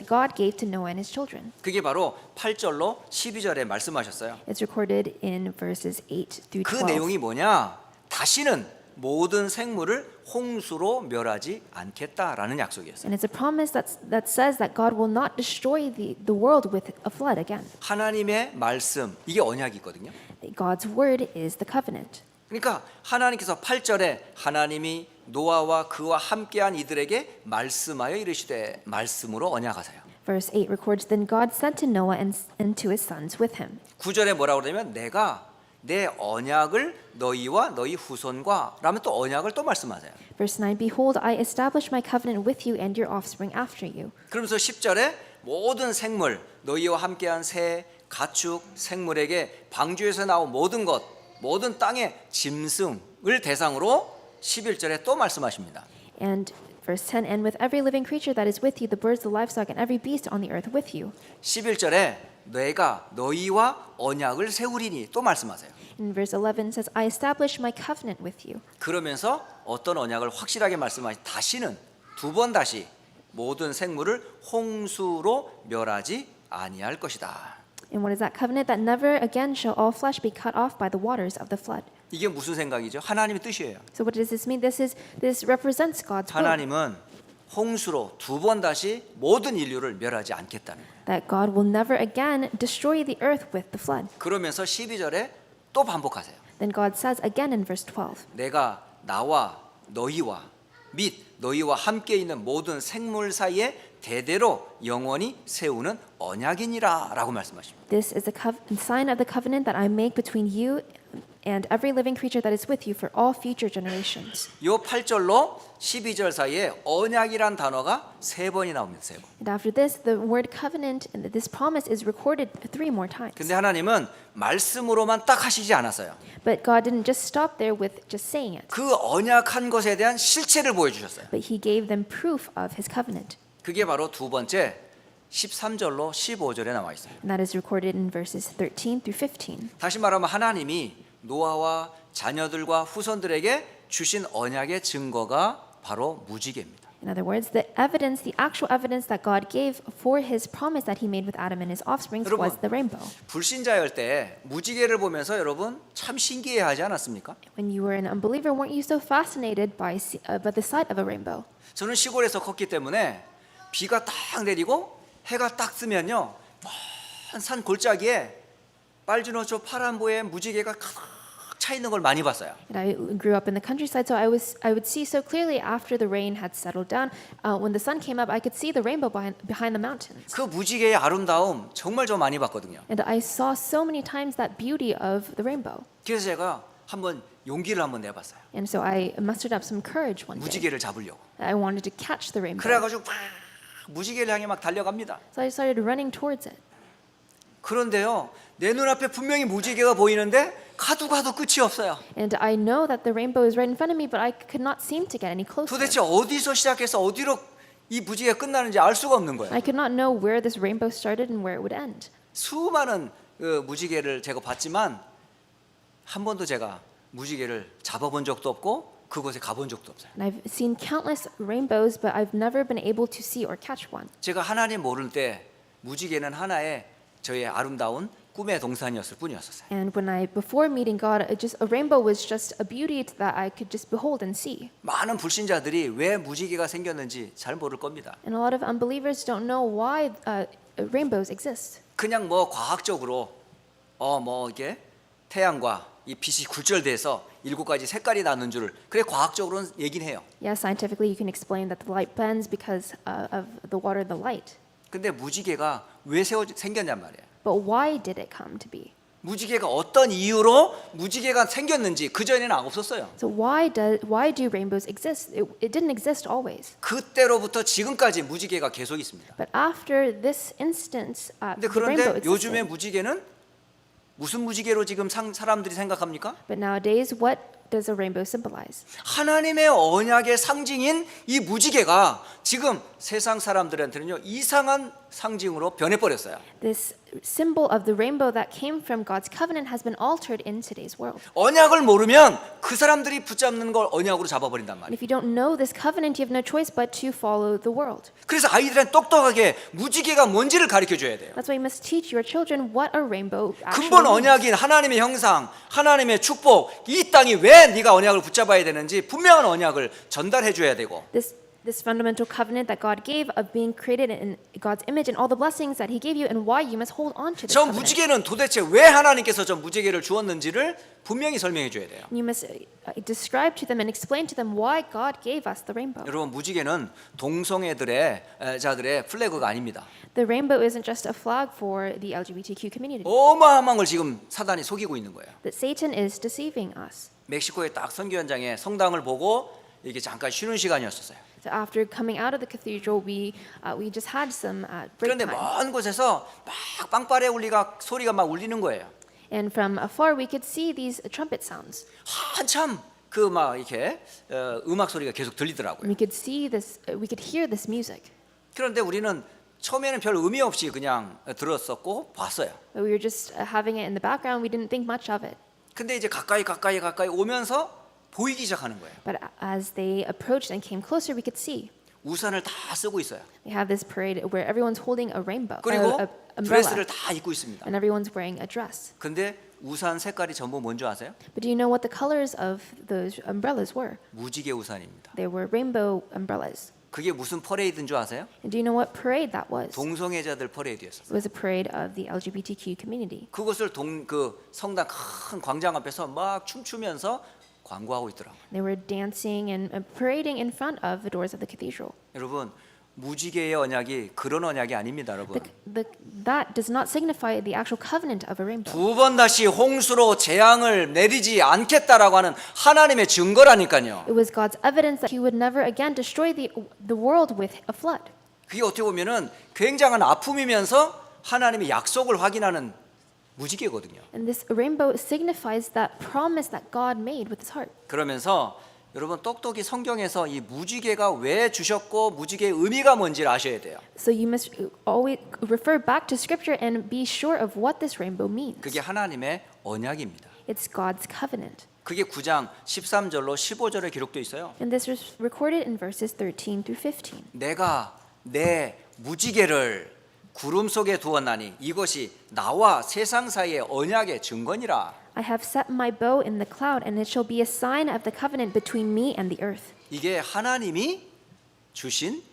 Speaker 2: God gave to Noah and his children?
Speaker 1: 그게 바로 8절로 12절에 말씀하셨어요.
Speaker 2: It's recorded in verses 8 through
Speaker 1: 그
Speaker 2: 12.
Speaker 1: 내용이 뭐냐? 다시는 모든 생물을 홍수로 멸하지 않겠다라는 약속이었어요.
Speaker 2: And it's a promise that says that God will not destroy the world with a flood again.
Speaker 1: 하나님의 말씀, 이게 언약이거든요.
Speaker 2: God's word is the covenant.
Speaker 1: 그러니까 하나님께서 8절에 하나님이 노아와 그와 함께한 이들에게 말씀하여 이르시되 말씀으로 언약하세요.
Speaker 2: Verse 8 records, Then God sent to Noah and to his sons with him.
Speaker 1: 9절에 뭐라고 그러냐면 내가 내 언약을 너희와 너희 후손과 라면 또 언약을 또 말씀하세요.
Speaker 2: Verse 9, Behold, I establish my covenant with you and your offspring after you.
Speaker 1: 그러면서 10절에 모든 생물 너희와 함께한 새, 가축, 생물에게 방주에서 나온 모든 것, 모든 땅의 짐승을 대상으로 11절에 또 말씀하십니다.
Speaker 2: And verse 10, And with every living creature that is with you, the birds, the livestock, and every beast on the earth with you.
Speaker 1: 11절에 내가 너희와 언약을 세우리니 또 말씀하세요.
Speaker 2: In verse 11 says, I establish my covenant with you.
Speaker 1: 그러면서 어떤 언약을 확실하게 말씀하시 다시는 두 번 다시 모든 생물을 홍수로 멸하지 아니할 것이다.
Speaker 2: And what is that covenant? That never again shall all flesh be cut off by the waters of the flood.
Speaker 1: 이게 무슨 생각이죠? 하나님의 뜻이에요.
Speaker 2: So what does this mean? This represents God's will.
Speaker 1: 하나님은 홍수로 두 번 다시 모든 인류를 멸하지 않겠다는 거예요.
Speaker 2: That God will never again destroy the earth with the flood.
Speaker 1: 그러면서 12절에 또 반복하세요.
Speaker 2: Then God says again in verse 12,
Speaker 1: 내가 나와 너희와 및 너희와 함께 있는 모든 생물 사이에 대대로 영원히 세우는 언약이니라라고 말씀하십니다.
Speaker 2: This is the sign of the covenant that I make between you and every living creature that is with you for all future generations.
Speaker 1: 이 8절로 12절 사이에 언약이란 단어가 세 번이 나옵니다. 세 번.
Speaker 2: And after this, the word covenant and this promise is recorded 3 more times.
Speaker 1: 근데 하나님은 말씀으로만 딱 하시지 않았어요.
Speaker 2: But God didn't just stop there with just saying it,
Speaker 1: 그 언약한 것에 대한 실체를 보여주셨어요.
Speaker 2: but He gave them proof of His covenant.
Speaker 1: 그게 바로 두 번째 13절로 15절에 나와 있어요.
Speaker 2: And that is recorded in verses 13 through 15.
Speaker 1: 다시 말하면 하나님이 노아와 자녀들과 후손들에게 주신 언약의 증거가 바로 무지개입니다.
Speaker 2: In other words, the actual evidence that God gave for His promise that He made with Adam and his offspring
Speaker 1: 여러분,
Speaker 2: was the rainbow.
Speaker 1: 불신자일 때 무지개를 보면서 여러분 참 신기해하지 않았습니까?
Speaker 2: When you were an unbeliever, weren't you so fascinated by the sight of a rainbow?
Speaker 1: 저는 시골에서 컸기 때문에 비가 딱 내리고 해가 딱 뜨면요 먼 산 골짜기에 빨주노초 파란보에 무지개가 가득 차 있는 걸 많이 봤어요.
Speaker 2: And I grew up in the countryside, so I would see so clearly after the rain had settled down. When the sun came up, I could see the rainbow behind the mountains.
Speaker 1: 그 무지개의 아름다움 정말 좀 많이 봤거든요.
Speaker 2: And I saw so many times that beauty of the rainbow.
Speaker 1: 그래서 제가 한번 용기를 한번 내봤어요.
Speaker 2: And so I mustered up some courage one day.
Speaker 1: 무지개를 잡으려고.
Speaker 2: I wanted to catch the rainbow.
Speaker 1: 그래가지고 막 무지개를 향해 막 달려갑니다.
Speaker 2: So I started running towards it.
Speaker 1: 그런데요, 내 눈앞에 분명히 무지개가 보이는데 가도 끝이 없어요.
Speaker 2: And I know that the rainbow is right in front of me, but I could not seem to get any closer.
Speaker 1: 도대체 어디서 시작해서 어디로 이 무지개가 끝나는지 알 수가 없는 거예요.
Speaker 2: I could not know where this rainbow started and where it would end.
Speaker 1: 수많은 그 무지개를 제가 봤지만 한 번도 제가 무지개를 잡아본 적도 없고 그곳에 가본 적도 없어요.
Speaker 2: And I've seen countless rainbows, but I've never been able to see or catch one.
Speaker 1: 제가 하나님 모를 때 무지개는 하나의 저의 아름다운 꿈의 동산이었을 뿐이었어요.
Speaker 2: And before meeting God, a rainbow was just a beauty that I could just behold and see.
Speaker 1: 많은 불신자들이 왜 무지개가 생겼는지 잘 모를 겁니다.
Speaker 2: And a lot of unbelievers don't know why rainbows exist.
Speaker 1: 그냥 뭐 과학적으로 뭐 이게 태양과 이 빛이 굴절돼서 7가지 색깔이 나는 줄 그래 과학적으로는 얘기는 해요.
Speaker 2: Yeah, scientifically you can explain that the light bends because of the water and the light.
Speaker 1: 근데 무지개가 왜 생겼냔 말이에요.
Speaker 2: But why did it come to be?
Speaker 1: 무지개가 어떤 이유로 무지개가 생겼는지 그 전에는 없었어요.
Speaker 2: So why do rainbows exist? It didn't exist always.
Speaker 1: 그때로부터 지금까지 무지개가 계속 있습니다.
Speaker 2: But after this instance,
Speaker 1: 근데
Speaker 2: the rainbow
Speaker 1: 그런데 요즘의
Speaker 2: existed.
Speaker 1: 무지개는 무슨 무지개로 지금 사람들이 생각합니까?
Speaker 2: But nowadays, what does a rainbow symbolize?
Speaker 1: 하나님의 언약의 상징인 이 무지개가 지금 세상 사람들한테는요 이상한 상징으로 변해버렸어요.
Speaker 2: This symbol of the rainbow that came from God's covenant has been altered in today's world.
Speaker 1: 언약을 모르면 그 사람들이 붙잡는 걸 언약으로 잡아버린단
Speaker 2: And
Speaker 1: 말이에요.
Speaker 2: if you don't know this covenant, you have no choice but to follow the world.
Speaker 1: 그래서 아이들은 똑똑하게 무지개가 뭔지를 가르쳐줘야 돼요.
Speaker 2: That's why you must teach your children what a rainbow actually
Speaker 1: 근본
Speaker 2: means.
Speaker 1: 언약인 하나님의 형상, 하나님의 축복, 이 땅이 왜 네가 언약을 붙잡아야 되는지 분명한 언약을 전달해줘야 되고
Speaker 2: This fundamental covenant that God gave of being created in God's image and all the blessings that He gave you and why you must hold on to this
Speaker 1: 저
Speaker 2: covenant.
Speaker 1: 무지개는 도대체 왜 하나님께서 저 무지개를 주었는지를 분명히 설명해 줘야 돼요.
Speaker 2: You must describe to them and explain to them why God gave us the rainbow.
Speaker 1: 여러분 무지개는 동성애들의 자들의 플래그가 아닙니다.
Speaker 2: The rainbow isn't just a flag for the LGBTQ community.
Speaker 1: 어마어마한 걸 지금 사단이 속이고 있는 거예요.
Speaker 2: That Satan is deceiving us.
Speaker 1: 멕시코의 딱 선교 현장에 성당을 보고 이게 잠깐 쉬는 시간이었어요.
Speaker 2: So after coming out of the cathedral, we just had some break
Speaker 1: 그런데
Speaker 2: time.
Speaker 1: 먼 곳에서 막 빵빠레 소리가 막 울리는 거예요.
Speaker 2: And from afar, we could see these trumpet sounds.
Speaker 1: 한참 그 막 이렇게 음악 소리가 계속 들리더라고요.
Speaker 2: We could see this. We could hear this music.
Speaker 1: 그런데 우리는 처음에는 별 의미 없이 그냥 들었었고 봤어요.
Speaker 2: But we were just having it in the background. We didn't think much of it.
Speaker 1: 근데 이제 가까이 오면서 보이기 시작하는 거예요.
Speaker 2: But as they approached and came closer, we could see.
Speaker 1: 우산을 다 쓰고 있어요.
Speaker 2: They have this parade where everyone's holding a rainbow,
Speaker 1: 그리고
Speaker 2: a
Speaker 1: 드레스를
Speaker 2: umbrella,
Speaker 1: 다 입고 있습니다.
Speaker 2: and everyone's wearing a dress.
Speaker 1: 근데 우산 색깔이 전부 뭔지 아세요?
Speaker 2: But do you know what the colors of those umbrellas were?
Speaker 1: 무지개 우산입니다.
Speaker 2: They were rainbow umbrellas.
Speaker 1: 그게 무슨 퍼레이드인 줄 아세요?
Speaker 2: And do you know what parade that was?
Speaker 1: 동성애자들 퍼레이드였어요.
Speaker 2: It was a parade of the LGBTQ community.
Speaker 1: 그것을 그 성당 큰 광장 앞에서 막 춤추면서 광고하고 있더라고요.
Speaker 2: They were dancing and parading in front of the doors of the cathedral.
Speaker 1: 여러분 무지개의 언약이 그런 언약이 아닙니다, 여러분.
Speaker 2: That does not signify the actual covenant of a rainbow.
Speaker 1: 두 번 다시 홍수로 재앙을 내리지 않겠다라고 하는 하나님의 증거라니까요.
Speaker 2: It was God's evidence that He would never again destroy the world with a flood.
Speaker 1: 그게 어떻게 보면은 굉장한 아픔이면서 하나님의 약속을 확인하는 무지개거든요.
Speaker 2: And this rainbow signifies that promise that God made with His heart.
Speaker 1: 그러면서 여러분 똑똑히 성경에서 이 무지개가 왜 주셨고 무지개의 의미가 뭔지를 아셔야 돼요.
Speaker 2: So you must always refer back to Scripture and be sure of what this rainbow means.
Speaker 1: 그게 하나님의 언약입니다.
Speaker 2: It's God's covenant.
Speaker 1: 그게 9장 13절로 15절에 기록되어 있어요.
Speaker 2: And this was recorded in verses 13 through 15.
Speaker 1: 내가 내 무지개를 구름 속에 두었나니 이것이 나와 세상 사이의 언약의 증거니라.
Speaker 2: I have set my bow in the cloud, and it shall be a sign of the covenant between me and the earth.
Speaker 1: 이게 하나님이 주신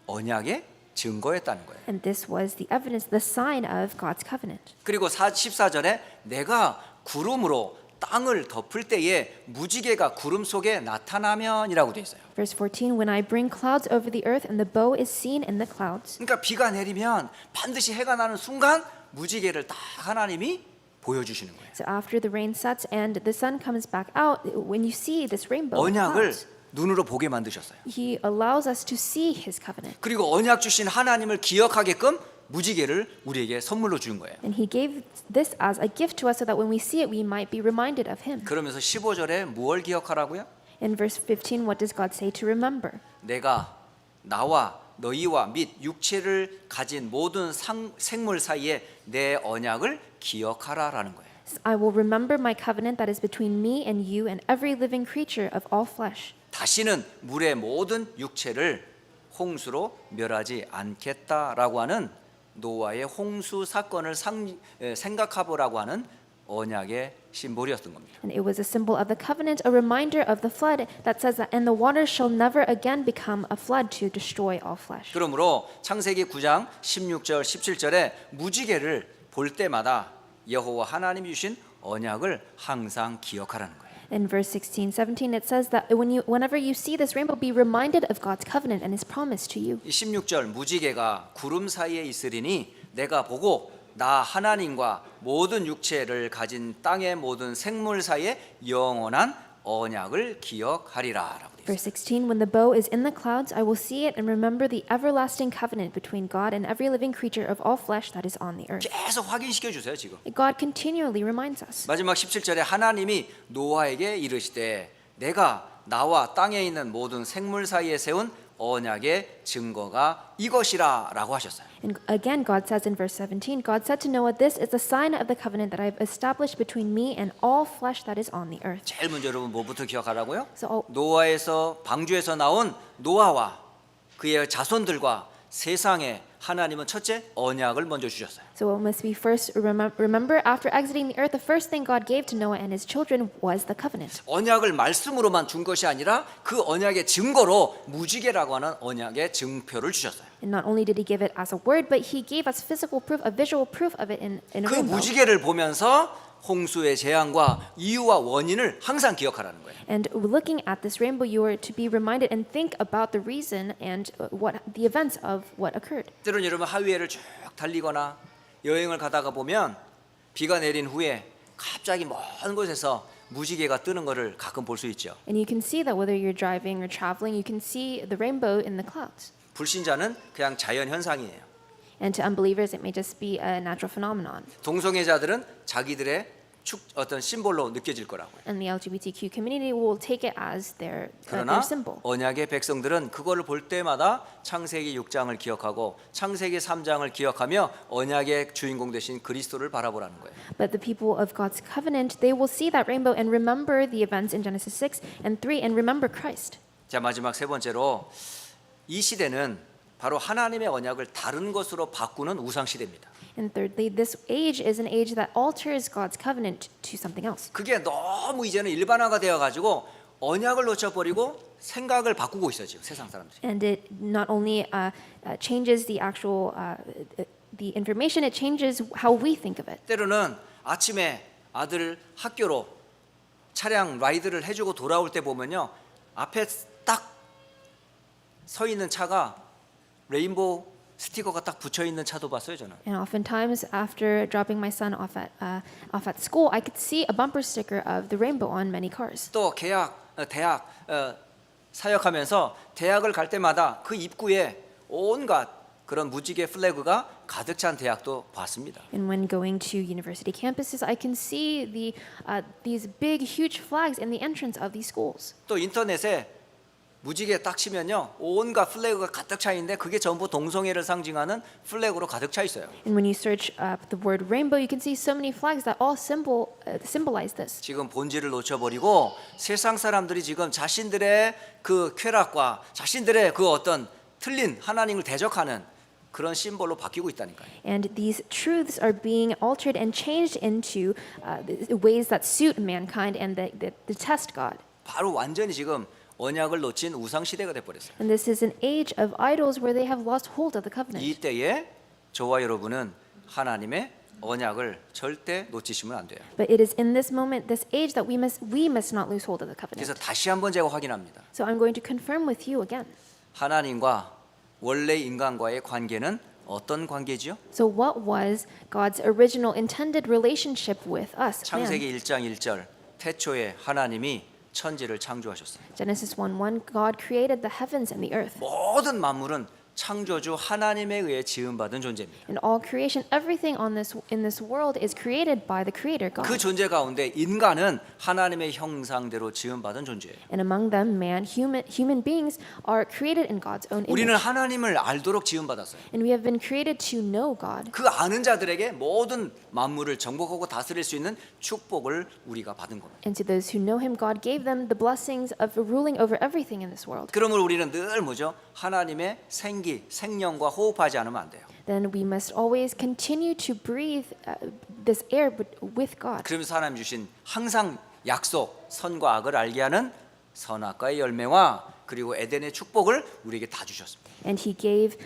Speaker 1: 언약의 증거였다는 거예요.
Speaker 2: And this was the evidence, the sign of God's covenant.
Speaker 1: 그리고 14절에 내가 구름으로 땅을 덮을 때에 무지개가 구름 속에 나타나면이라고 돼 있어요.
Speaker 2: Verse 14, when I bring clouds over the earth and the bow is seen in the clouds.
Speaker 1: 그러니까 비가 내리면 반드시 해가 나는 순간 무지개를 딱 하나님이 보여주시는 거예요.
Speaker 2: So after the rain sets and the sun comes back out, when you see this rainbow of
Speaker 1: 언약을
Speaker 2: clouds,
Speaker 1: 눈으로 보게 만드셨어요.
Speaker 2: He allows us to see His covenant.
Speaker 1: 그리고 언약 주신 하나님을 기억하게끔 무지개를 우리에게 선물로 준 거예요.
Speaker 2: And He gave this as a gift to us so that when we see it, we might be reminded of Him.
Speaker 1: 그러면서 15절에 무엇을 기억하라고요?
Speaker 2: In verse 15, what does God say to remember?
Speaker 1: 내가 나와 너희와 및 육체를 가진 모든 생물 사이에 내 언약을 기억하라라는 거예요.
Speaker 2: I will remember my covenant that is between me and you and every living creature of all flesh.
Speaker 1: 다시는 물의 모든 육체를 홍수로 멸하지 않겠다라고 하는 노아의 홍수 사건을 생각해보라고 하는 언약의 심볼이었던 겁니다.
Speaker 2: And it was a symbol of the covenant, a reminder of the flood that says that, and the waters shall never again become a flood to destroy all flesh.
Speaker 1: 그러므로 창세기 9장 16절 17절에 무지개를 볼 때마다 여호와 하나님이 주신 언약을 항상 기억하라는 거예요.
Speaker 2: In verse 16, 17, it says that whenever you see this rainbow, be reminded of God's covenant and His promise to you.
Speaker 1: 이 16절 무지개가 구름 사이에 있으리니 내가 보고 나 하나님과 모든 육체를 가진 땅의 모든 생물 사이에 영원한 언약을 기억하리라라고 돼 있어요.
Speaker 2: Verse 16, when the bow is in the clouds, I will see it and remember the everlasting covenant between God and every living creature of all flesh that is on the earth.
Speaker 1: 계속 확인시켜 주세요, 지금.
Speaker 2: God continually reminds us.
Speaker 1: 마지막 17절에 하나님이 노아에게 이르시되 내가 나와 땅에 있는 모든 생물 사이에 세운 언약의 증거가 이것이라라고 하셨어요.
Speaker 2: And again, God says in verse 17, God said to Noah, this is the sign of the covenant that I have established between me and all flesh that is on the earth.
Speaker 1: 제일 먼저 여러분 뭐부터 기억하라고요?
Speaker 2: So
Speaker 1: 노아에서 방주에서 나온 노아와 그의 자손들과 세상에 하나님은 첫째 언약을 먼저 주셨어요.
Speaker 2: So what must we first remember after exiting the earth, the first thing God gave to Noah and his children was the covenant.
Speaker 1: 언약을 말씀으로만 준 것이 아니라 그 언약의 증거로 무지개라고 하는 언약의 증표를 주셨어요.
Speaker 2: And not only did he give it as a word, but he gave us physical proof, a visual proof of it in a
Speaker 1: 그
Speaker 2: rainbow.
Speaker 1: 무지개를 보면서 홍수의 재앙과 이유와 원인을 항상 기억하라는 거예요.
Speaker 2: And looking at this rainbow, you are to be reminded and think about the reason and what the events of what occurred.
Speaker 1: 때로는 여러분 하위에를 쭉 달리거나 여행을 가다가 보면 비가 내린 후에 갑자기 먼 곳에서 무지개가 뜨는 것을 가끔 볼 수 있죠.
Speaker 2: And you can see that whether you're driving or traveling, you can see the rainbow in the clouds.
Speaker 1: 불신자는 그냥 자연 현상이에요.
Speaker 2: And to unbelievers, it may just be a natural phenomenon.
Speaker 1: 동성애자들은 자기들의 어떤 심볼로 느껴질 거라고요.
Speaker 2: And the LGBTQ community will take it as their
Speaker 1: 그러나
Speaker 2: symbol.
Speaker 1: 언약의 백성들은 그거를 볼 때마다 창세기 6장을 기억하고 창세기 3장을 기억하며 언약의 주인공 되신 그리스도를 바라보라는 거예요.
Speaker 2: But the people of God's covenant, they will see that rainbow and remember the events in Genesis 6 and 3 and remember Christ.
Speaker 1: 자, 마지막 세 번째로 이 시대는 바로 하나님의 언약을 다른 것으로 바꾸는 우상 시대입니다.
Speaker 2: And thirdly, this age is an age that alters God's covenant to something else.
Speaker 1: 그게 너무 이제는 일반화가 되어 가지고 언약을 놓쳐버리고 생각을 바꾸고 있어요, 지금 세상 사람들이.
Speaker 2: And it not only changes the actual the information, it changes how we think of it.
Speaker 1: 때로는 아침에 아들 학교로 차량 라이드를 해주고 돌아올 때 보면요, 앞에 딱 서 있는 차가 레인보우 스티커가 딱 붙여 있는 차도 봤어요, 저는.
Speaker 2: And oftentimes, after dropping my son off at school, I could see a bumper sticker of the rainbow on many cars.
Speaker 1: 또 대학 사역하면서 대학을 갈 때마다 그 입구에 온갖 그런 무지개 플래그가 가득 찬 대학도 봤습니다.
Speaker 2: And when going to university campuses, I can see these big, huge flags in the entrance of these schools.
Speaker 1: 또 인터넷에 무지개 딱 치면요, 온갖 플래그가 가득 차 있는데 그게 전부 동성애를 상징하는 플래그로 가득 차 있어요.
Speaker 2: And when you search up the word rainbow, you can see so many flags that all symbolize this.
Speaker 1: 지금 본질을 놓쳐버리고 세상 사람들이 지금 자신들의 그 쾌락과 자신들의 그 어떤 틀린 하나님을 대적하는 그런 심볼로 바뀌고 있다니까요.
Speaker 2: And these truths are being altered and changed into ways that suit mankind and that detest God.
Speaker 1: 바로 완전히 지금 언약을 놓친 우상 시대가 돼 버렸어요.
Speaker 2: And this is an age of idols where they have lost hold of the covenant.
Speaker 1: 이 때에 저와 여러분은 하나님의 언약을 절대 놓치시면 안 돼요.
Speaker 2: But it is in this moment, this age, that we must not lose hold of the
Speaker 1: 그래서
Speaker 2: covenant.
Speaker 1: 다시 한번 제가 확인합니다.
Speaker 2: So I'm going to confirm with you again.
Speaker 1: 하나님과 원래 인간과의 관계는 어떤 관계지요?
Speaker 2: So what was God's original intended relationship with us? Man?
Speaker 1: 창세기 1장 1절 태초에 하나님이 천지를 창조하셨어요.
Speaker 2: Genesis 1:1, God created the heavens and the earth.
Speaker 1: 모든 만물은 창조주 하나님에 의해 지음받은 존재입니다.
Speaker 2: And all creation, everything in this world is created by the Creator God.
Speaker 1: 그 존재 가운데 인간은 하나님의 형상대로 지음받은 존재예요.
Speaker 2: And among them, human beings are created in God's own
Speaker 1: 우리는
Speaker 2: image.
Speaker 1: 하나님을 알도록 지음받았어요.
Speaker 2: And we have been created to know God.
Speaker 1: 그 아는 자들에게 모든 만물을 정복하고 다스릴 수 있는 축복을 우리가 받은 겁니다.
Speaker 2: And to those who know Him, God gave them the blessings of ruling over everything in this world.
Speaker 1: 그러므로 우리는 늘 뭐죠? 하나님의 생명과 호흡하지 않으면 안 돼요.
Speaker 2: Then we must always continue to breathe this air with God.
Speaker 1: 그러면서 하나님 주신 항상 약속, 선과 악을 알게 하는 선악과의 열매와 그리고 에덴의 축복을 우리에게 다 주셨습니다.
Speaker 2: And He gave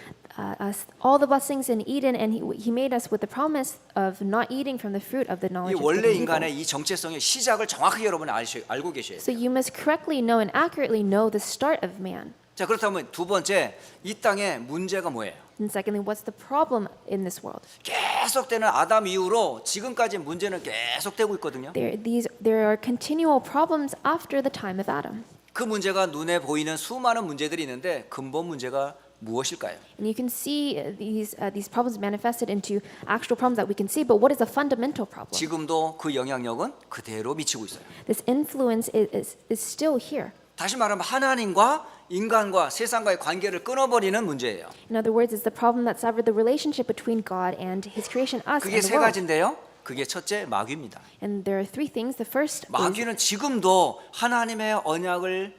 Speaker 2: us all the blessings in Eden, and He made us with the promise of not eating from the fruit of the
Speaker 1: 이
Speaker 2: knowledge of good
Speaker 1: 원래
Speaker 2: and evil.
Speaker 1: 인간의 이 정체성의 시작을 정확하게 여러분이 알고 계셔야 돼요.
Speaker 2: So you must correctly know and accurately know the start of man.
Speaker 1: 자, 그렇다면 두 번째, 이 땅의 문제가 뭐예요?
Speaker 2: And secondly, what's the problem in this world?
Speaker 1: 계속되는 아담 이후로 지금까지 문제는 계속되고 있거든요.
Speaker 2: There are continual problems after the time of Adam.
Speaker 1: 그 문제가 눈에 보이는 수많은 문제들이 있는데 근본 문제가 무엇일까요?
Speaker 2: And you can see these problems manifested into actual problems that we can see, but what is the fundamental problem?
Speaker 1: 지금도 그 영향력은 그대로 미치고 있어요.
Speaker 2: This influence is still here.
Speaker 1: 다시 말하면 하나님과 인간과 세상과의 관계를 끊어버리는 문제예요.
Speaker 2: In other words, it's the problem that severed the relationship between God and His creation, us,
Speaker 1: 그게
Speaker 2: and
Speaker 1: 세
Speaker 2: the world.
Speaker 1: 가지인데요. 그게 첫째 마귀입니다.
Speaker 2: And there are three things. The first is
Speaker 1: 마귀는 지금도 하나님의 언약을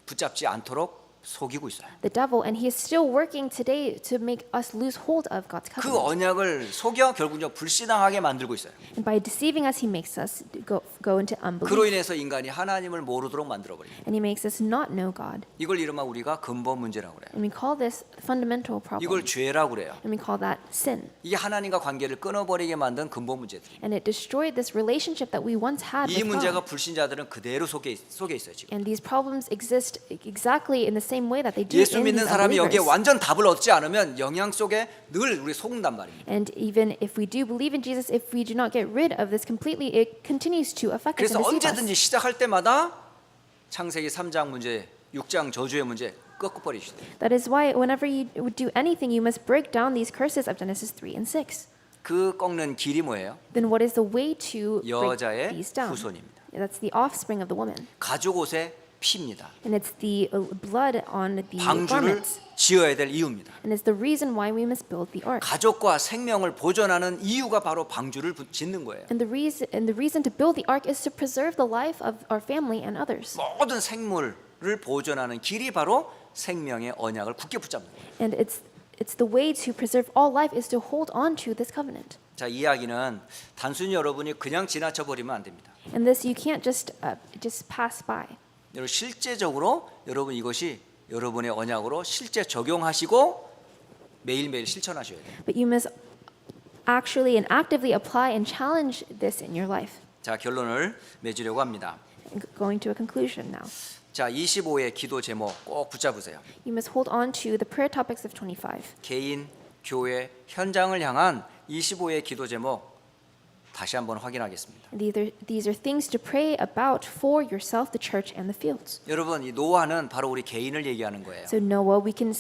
Speaker 1: 붙잡지 않도록 속이고 있어요.
Speaker 2: the devil, and he is still working today to make us lose hold of God's
Speaker 1: 그
Speaker 2: covenant.
Speaker 1: 언약을 속여 결국은 불신앙하게 만들고 있어요.
Speaker 2: And by deceiving us, he makes us go into
Speaker 1: 그로
Speaker 2: unbelief.
Speaker 1: 인해서 인간이 하나님을 모르도록 만들어버립니다.
Speaker 2: And he makes us not know God.
Speaker 1: 이걸 이른바 우리가 근본 문제라고 그래요.
Speaker 2: And we call this fundamental problem.
Speaker 1: 이걸 죄라고 그래요.
Speaker 2: And we call that sin.
Speaker 1: 이게 하나님과 관계를 끊어버리게 만든 근본 문제들.
Speaker 2: And it destroyed this relationship that we once had
Speaker 1: 이
Speaker 2: with
Speaker 1: 문제가
Speaker 2: God.
Speaker 1: 불신자들은 그대로 속에 있어요 지금.
Speaker 2: And these problems exist exactly in the same way that they do
Speaker 1: 예수
Speaker 2: in
Speaker 1: 믿는
Speaker 2: these
Speaker 1: 사람이 여기에
Speaker 2: unbelievers.
Speaker 1: 완전 답을 얻지 않으면 영향 속에 늘 우리 속는단 말입니다.
Speaker 2: And even if we do believe in Jesus, if we do not get rid of this completely, it continues to affect us
Speaker 1: 그래서
Speaker 2: and deceive
Speaker 1: 언제든지
Speaker 2: us.
Speaker 1: 시작할 때마다 창세기 3장 문제, 6장 저주의 문제 꺾어버리시대.
Speaker 2: That is why whenever you would do anything, you must break down these curses of Genesis 3 and 6.
Speaker 1: 그 꺾는 길이 뭐예요?
Speaker 2: Then what is the way to break
Speaker 1: 여자의
Speaker 2: these down?
Speaker 1: 후손입니다.
Speaker 2: That's the offspring of the woman.
Speaker 1: 가죽 옷의 피입니다.
Speaker 2: And it's the blood on the
Speaker 1: 방주를
Speaker 2: garments.
Speaker 1: 지어야 될 이유입니다.
Speaker 2: And it's the reason why we must build the ark.
Speaker 1: 가족과 생명을 보존하는 이유가 바로 방주를 짓는 거예요.
Speaker 2: And the reason to build the ark is to preserve the life of our family and others.
Speaker 1: 모든 생물을 보존하는 길이 바로 생명의 언약을 굳게 붙잡는 거예요.
Speaker 2: And it's the way to preserve all life is to hold on to this covenant.
Speaker 1: 자, 이 이야기는 단순히 여러분이 그냥 지나쳐 버리면 안 됩니다.
Speaker 2: And this you can't just pass by.
Speaker 1: 여러분 실제적으로 여러분 이것이 여러분의 언약으로 실제 적용하시고 매일매일 실천하셔야 돼요.
Speaker 2: But you must actually and actively apply and challenge this in your life.
Speaker 1: 자, 결론을 맺으려고 합니다.
Speaker 2: Going to a conclusion now.
Speaker 1: 자, 25의 기도 제목 꼭 붙잡으세요.
Speaker 2: You must hold on to the prayer topics of 25.
Speaker 1: 개인, 교회, 현장을 향한 25의 기도 제목 다시 한번 확인하겠습니다.
Speaker 2: These are things to pray about for yourself, the church, and the fields.
Speaker 1: 여러분, 이 노아는 바로 우리 개인을 얘기하는 거예요.
Speaker 2: So Noah, we can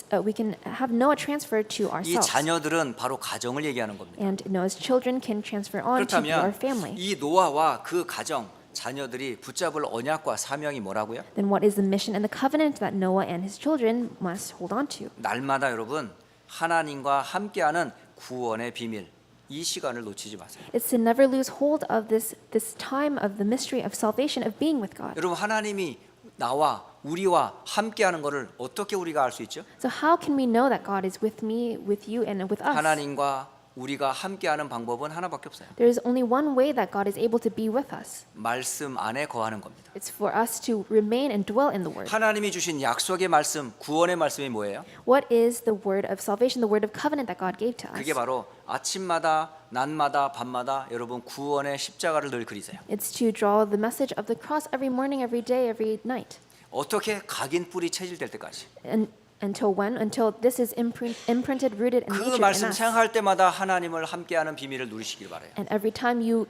Speaker 2: have Noah transferred to
Speaker 1: 이
Speaker 2: ourselves,
Speaker 1: 자녀들은 바로 가정을 얘기하는 겁니다.
Speaker 2: and Noah's children can transfer on to our
Speaker 1: 그렇다면
Speaker 2: family.
Speaker 1: 이 노아와 그 가정, 자녀들이 붙잡을 언약과 사명이 뭐라고요?
Speaker 2: Then what is the mission and the covenant that Noah and his children must hold on to?
Speaker 1: 날마다 여러분 하나님과 함께하는 구원의 비밀, 이 시간을 놓치지 마세요.
Speaker 2: It's to never lose hold of this time of the mystery of salvation, of being with God.
Speaker 1: 여러분 하나님이 나와 우리와 함께하는 것을 어떻게 우리가 알 수 있죠?
Speaker 2: So how can we know that God is with me, with you, and with us?
Speaker 1: 하나님과 우리가 함께하는 방법은 하나밖에 없어요.
Speaker 2: There is only one way that God is able to be with us.
Speaker 1: 말씀 안에 거하는 겁니다.
Speaker 2: It's for us to remain and dwell in the Word.
Speaker 1: 하나님이 주신 약속의 말씀, 구원의 말씀이 뭐예요?
Speaker 2: What is the word of salvation, the word of covenant that God gave to us?
Speaker 1: 그게 바로 아침마다, 낮마다, 밤마다 여러분 구원의 십자가를 늘 그리세요.
Speaker 2: It's to draw the message of the cross every morning, every day, every night.
Speaker 1: 어떻게 각인 뿌리 체질될 때까지.
Speaker 2: And until when? Until this is imprinted, rooted, and
Speaker 1: 그
Speaker 2: natured in
Speaker 1: 말씀
Speaker 2: us.
Speaker 1: 생각할 때마다 하나님을 함께하는 비밀을 누리시길 바라요.
Speaker 2: And every time you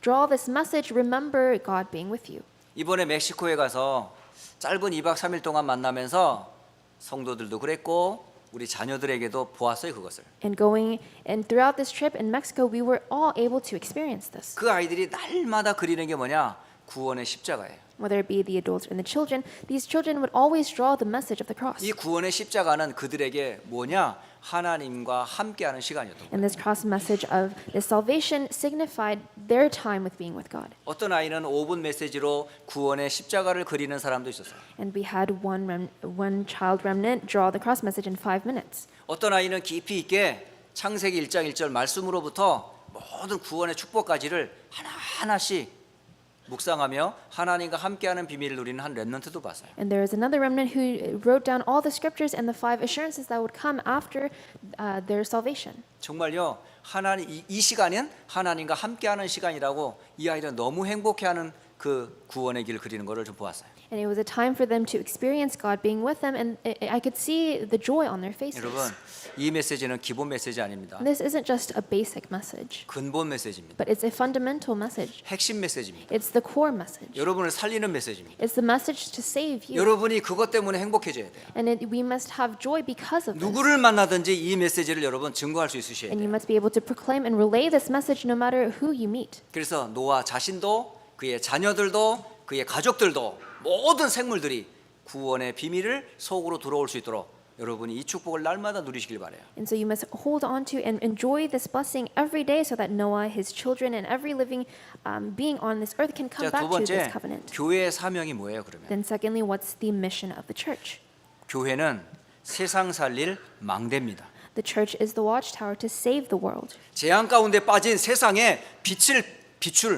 Speaker 2: draw this message, remember God being with you.
Speaker 1: 이번에 멕시코에 가서 짧은 2박 3일 동안 만나면서 성도들도 그랬고 우리 자녀들에게도 보았어요 그것을.
Speaker 2: And throughout this trip in Mexico, we were all able to experience this.
Speaker 1: 그 아이들이 날마다 그리는 게 뭐냐? 구원의 십자가예요.
Speaker 2: Whether it be the adults and the children, these children would always draw the message of the cross.
Speaker 1: 이 구원의 십자가는 그들에게 뭐냐? 하나님과 함께하는 시간이었던 거예요.
Speaker 2: And this cross message of this salvation signified their time with being with God.
Speaker 1: 어떤 아이는 5분 메시지로 구원의 십자가를 그리는 사람도 있었어요.
Speaker 2: And we had one child remnant draw the cross message in 5 minutes.
Speaker 1: 어떤 아이는 깊이 있게 창세기 1장 1절 말씀으로부터 모든 구원의 축복까지를 하나하나씩 묵상하며 하나님과 함께하는 비밀을 누리는 한 렘넌트도 봤어요.
Speaker 2: And there is another remnant who wrote down all the scriptures and the 5 assurances that would come after their salvation.
Speaker 1: 정말요. 하나님 이 시간은 하나님과 함께하는 시간이라고 이 아이는 너무 행복해하는 그 구원의 길을 그리는 것을 좀 보았어요.
Speaker 2: And it was a time for them to experience God being with them, and I could see the joy on their faces.
Speaker 1: 여러분, 이 메시지는 기본 메시지 아닙니다.
Speaker 2: This isn't just a basic message,
Speaker 1: 근본 메시지입니다.
Speaker 2: but it's a fundamental message.
Speaker 1: 핵심 메시지입니다.
Speaker 2: It's the core message.
Speaker 1: 여러분을 살리는 메시지입니다.
Speaker 2: It's the message to save you.
Speaker 1: 여러분이 그것 때문에 행복해져야 돼요.
Speaker 2: And we must have joy because of this.
Speaker 1: 누구를 만나든지 이 메시지를 여러분 증거할 수 있으셔야
Speaker 2: And you
Speaker 1: 돼요.
Speaker 2: must be able to proclaim and relay this message no matter who you meet.
Speaker 1: 그래서 노아 자신도 그의 자녀들도 그의 가족들도 모든 생물들이 구원의 비밀을 속으로 들어올 수 있도록 여러분이 이 축복을 날마다 누리시길 바라요.
Speaker 2: And so you must hold on to and enjoy this blessing every day so that Noah, his children, and every living being on this earth can come
Speaker 1: 자, 두
Speaker 2: back to this
Speaker 1: 번째
Speaker 2: covenant.
Speaker 1: 교회의 사명이 뭐예요, 그러면?
Speaker 2: Then secondly, what's the mission of the church?
Speaker 1: 교회는 세상 살릴 망대입니다.
Speaker 2: The church is the watchtower to save the world.
Speaker 1: 재앙 가운데 빠진 세상에 비출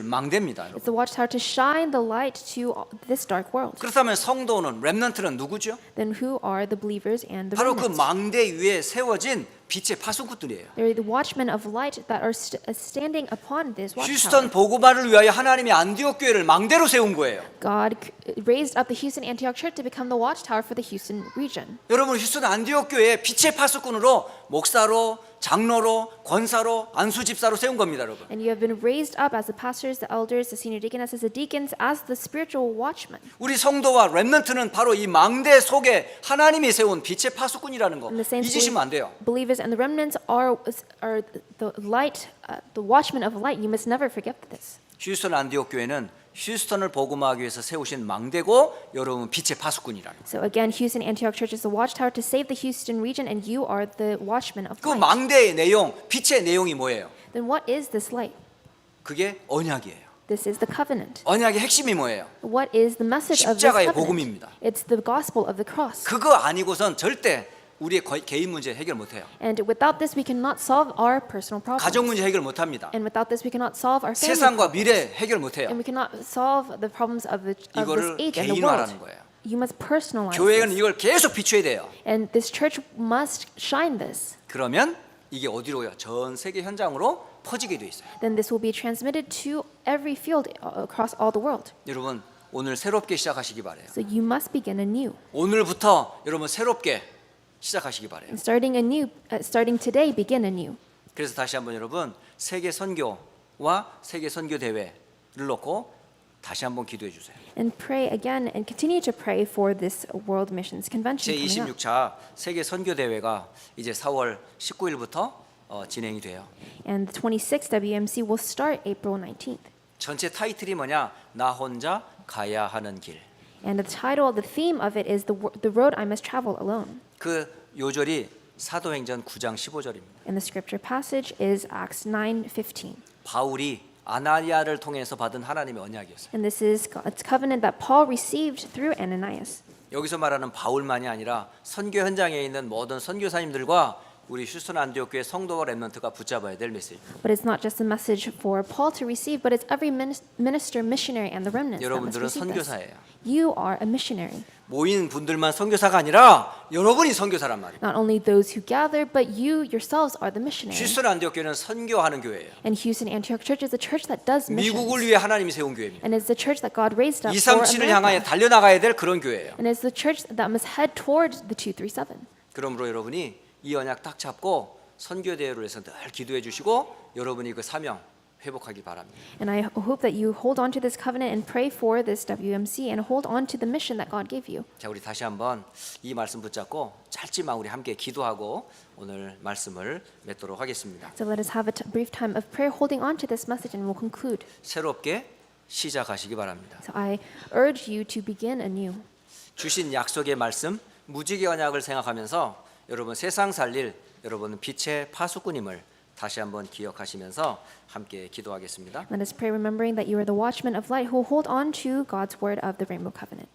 Speaker 1: 망대입니다.
Speaker 2: It's the watchtower to shine the light to this dark world.
Speaker 1: 그렇다면 성도는 렘넌트는 누구죠?
Speaker 2: Then who are the believers and the
Speaker 1: 바로 그
Speaker 2: remnants?
Speaker 1: 망대 위에 세워진 빛의 파수꾼들이에요.
Speaker 2: They're the watchmen of light that are standing upon this watchtower.
Speaker 1: 휴스턴 보고만을 위하여 하나님이 안디옥 교회를 망대로 세운 거예요.
Speaker 2: God raised up the Houston Antioch Church to become the watchtower for the Houston region.
Speaker 1: 여러분 휴스턴 안디옥 교회에 빛의 파수꾼으로 목사로 장로로 권사로 안수 집사로 세운 겁니다, 여러분.
Speaker 2: And you have been raised up as the pastors, the elders, the senior deaconesses, the deacons, as the spiritual watchmen.
Speaker 1: 우리 성도와 렘넌트는 바로 이 망대 속에 하나님이 세운 빛의 파수꾼이라는 거
Speaker 2: And the saints,
Speaker 1: 잊으시면 안 돼요.
Speaker 2: believers, and the remnants are the light, the watchmen of light. You must never forget this.
Speaker 1: 휴스턴 안디옥 교회는 휴스턴을 복음화하기 위해서 세우신 망대고 여러분 빛의 파수꾼이라는 거.
Speaker 2: So again, Houston Antioch Church is the watchtower to save the Houston region, and you are the watchmen of
Speaker 1: 그
Speaker 2: light.
Speaker 1: 망대의 내용, 빛의 내용이 뭐예요?
Speaker 2: Then what is this light?
Speaker 1: 그게 언약이에요.
Speaker 2: This is the covenant.
Speaker 1: 언약의 핵심이 뭐예요?
Speaker 2: What is the message of this
Speaker 1: 십자가의
Speaker 2: covenant?
Speaker 1: 복음입니다.
Speaker 2: It's the gospel of the cross.
Speaker 1: 그거 아니고선 절대 우리의 개인 문제 해결 못해요.
Speaker 2: And without this, we cannot solve our personal problems.
Speaker 1: 가정 문제 해결 못합니다.
Speaker 2: And without this, we cannot solve our family
Speaker 1: 세상과
Speaker 2: problems.
Speaker 1: 미래 해결 못해요.
Speaker 2: And we cannot solve the problems of this
Speaker 1: 이거를
Speaker 2: age and the
Speaker 1: 개인화라는
Speaker 2: world.
Speaker 1: 거예요.
Speaker 2: You must personalize
Speaker 1: 교회는
Speaker 2: this.
Speaker 1: 이걸 계속 비춰야 돼요.
Speaker 2: And this church must shine this.
Speaker 1: 그러면 이게 어디로요? 전 세계 현장으로 퍼지게 돼 있어요.
Speaker 2: Then this will be transmitted to every field across all the world.
Speaker 1: 여러분 오늘 새롭게 시작하시기 바래요.
Speaker 2: So you must begin anew.
Speaker 1: 오늘부터 여러분 새롭게 시작하시기 바래요.
Speaker 2: And starting today, begin anew.
Speaker 1: 그래서 다시 한번 여러분 세계 선교와 세계 선교 대회를 놓고 다시 한번 기도해 주세요.
Speaker 2: And pray again and continue to pray for this World Missions Convention coming up.
Speaker 1: 제26차 세계 선교 대회가 이제 4월 19일부터 진행이 돼요.
Speaker 2: And the 26th WMC will start April 19th.
Speaker 1: 전체 타이틀이 뭐냐? 나 혼자 가야 하는 길.
Speaker 2: And the title, the theme of it is the road I must travel alone.
Speaker 1: 그 요절이 사도행전 9장 15절입니다.
Speaker 2: And the scripture passage is Acts 9:15.
Speaker 1: 바울이 아나니아를 통해서 받은 하나님의 언약이었어요.
Speaker 2: And this is God's covenant that Paul received through Ananias.
Speaker 1: 여기서 말하는 바울만이 아니라 선교 현장에 있는 모든 선교사님들과 우리 휴스턴 안디옥 교회 성도와 렘넌트가 붙잡아야 될 메시지입니다.
Speaker 2: But it's not just a message for Paul to receive, but it's every minister, missionary, and the remnants that must
Speaker 1: 여러분들은
Speaker 2: receive this.
Speaker 1: 선교사예요.
Speaker 2: You are a missionary.
Speaker 1: 모인 분들만 선교사가 아니라 여러분이 선교사란 말이에요.
Speaker 2: Not only those who gather, but you yourselves are the missionary.
Speaker 1: 휴스턴 안디옥 교회는 선교하는 교회예요.
Speaker 2: And Houston Antioch Church is a church that does
Speaker 1: 미국을
Speaker 2: missions.
Speaker 1: 위해 하나님이 세운 교회입니다.
Speaker 2: And it's the church that God raised up for
Speaker 1: 237을 향하여
Speaker 2: America.
Speaker 1: 달려나가야 될 그런 교회예요.
Speaker 2: And it's the church that must head toward the 237.
Speaker 1: 그러므로 여러분이 이 언약 딱 잡고 선교 대회를 위해서 늘 기도해 주시고 여러분이 그 사명 회복하기 바랍니다.
Speaker 2: And I hope that you hold on to this covenant and pray for this WMC and hold on to the mission that God gave you.
Speaker 1: 자, 우리 다시 한번 이 말씀 붙잡고 짧지만 우리 함께 기도하고 오늘 말씀을 맺도록 하겠습니다.
Speaker 2: So let us have a brief time of prayer holding on to this message and we'll conclude.
Speaker 1: 새롭게 시작하시기 바랍니다.
Speaker 2: So I urge you to begin anew.
Speaker 1: 주신 약속의 말씀 무지개 언약을 생각하면서 여러분 세상 살릴 여러분은 빛의 파수꾼임을 다시 한번 기억하시면서 함께 기도하겠습니다.
Speaker 2: Let us pray remembering that you are the watchmen of light who hold on to God's word of the Rainbow Covenant.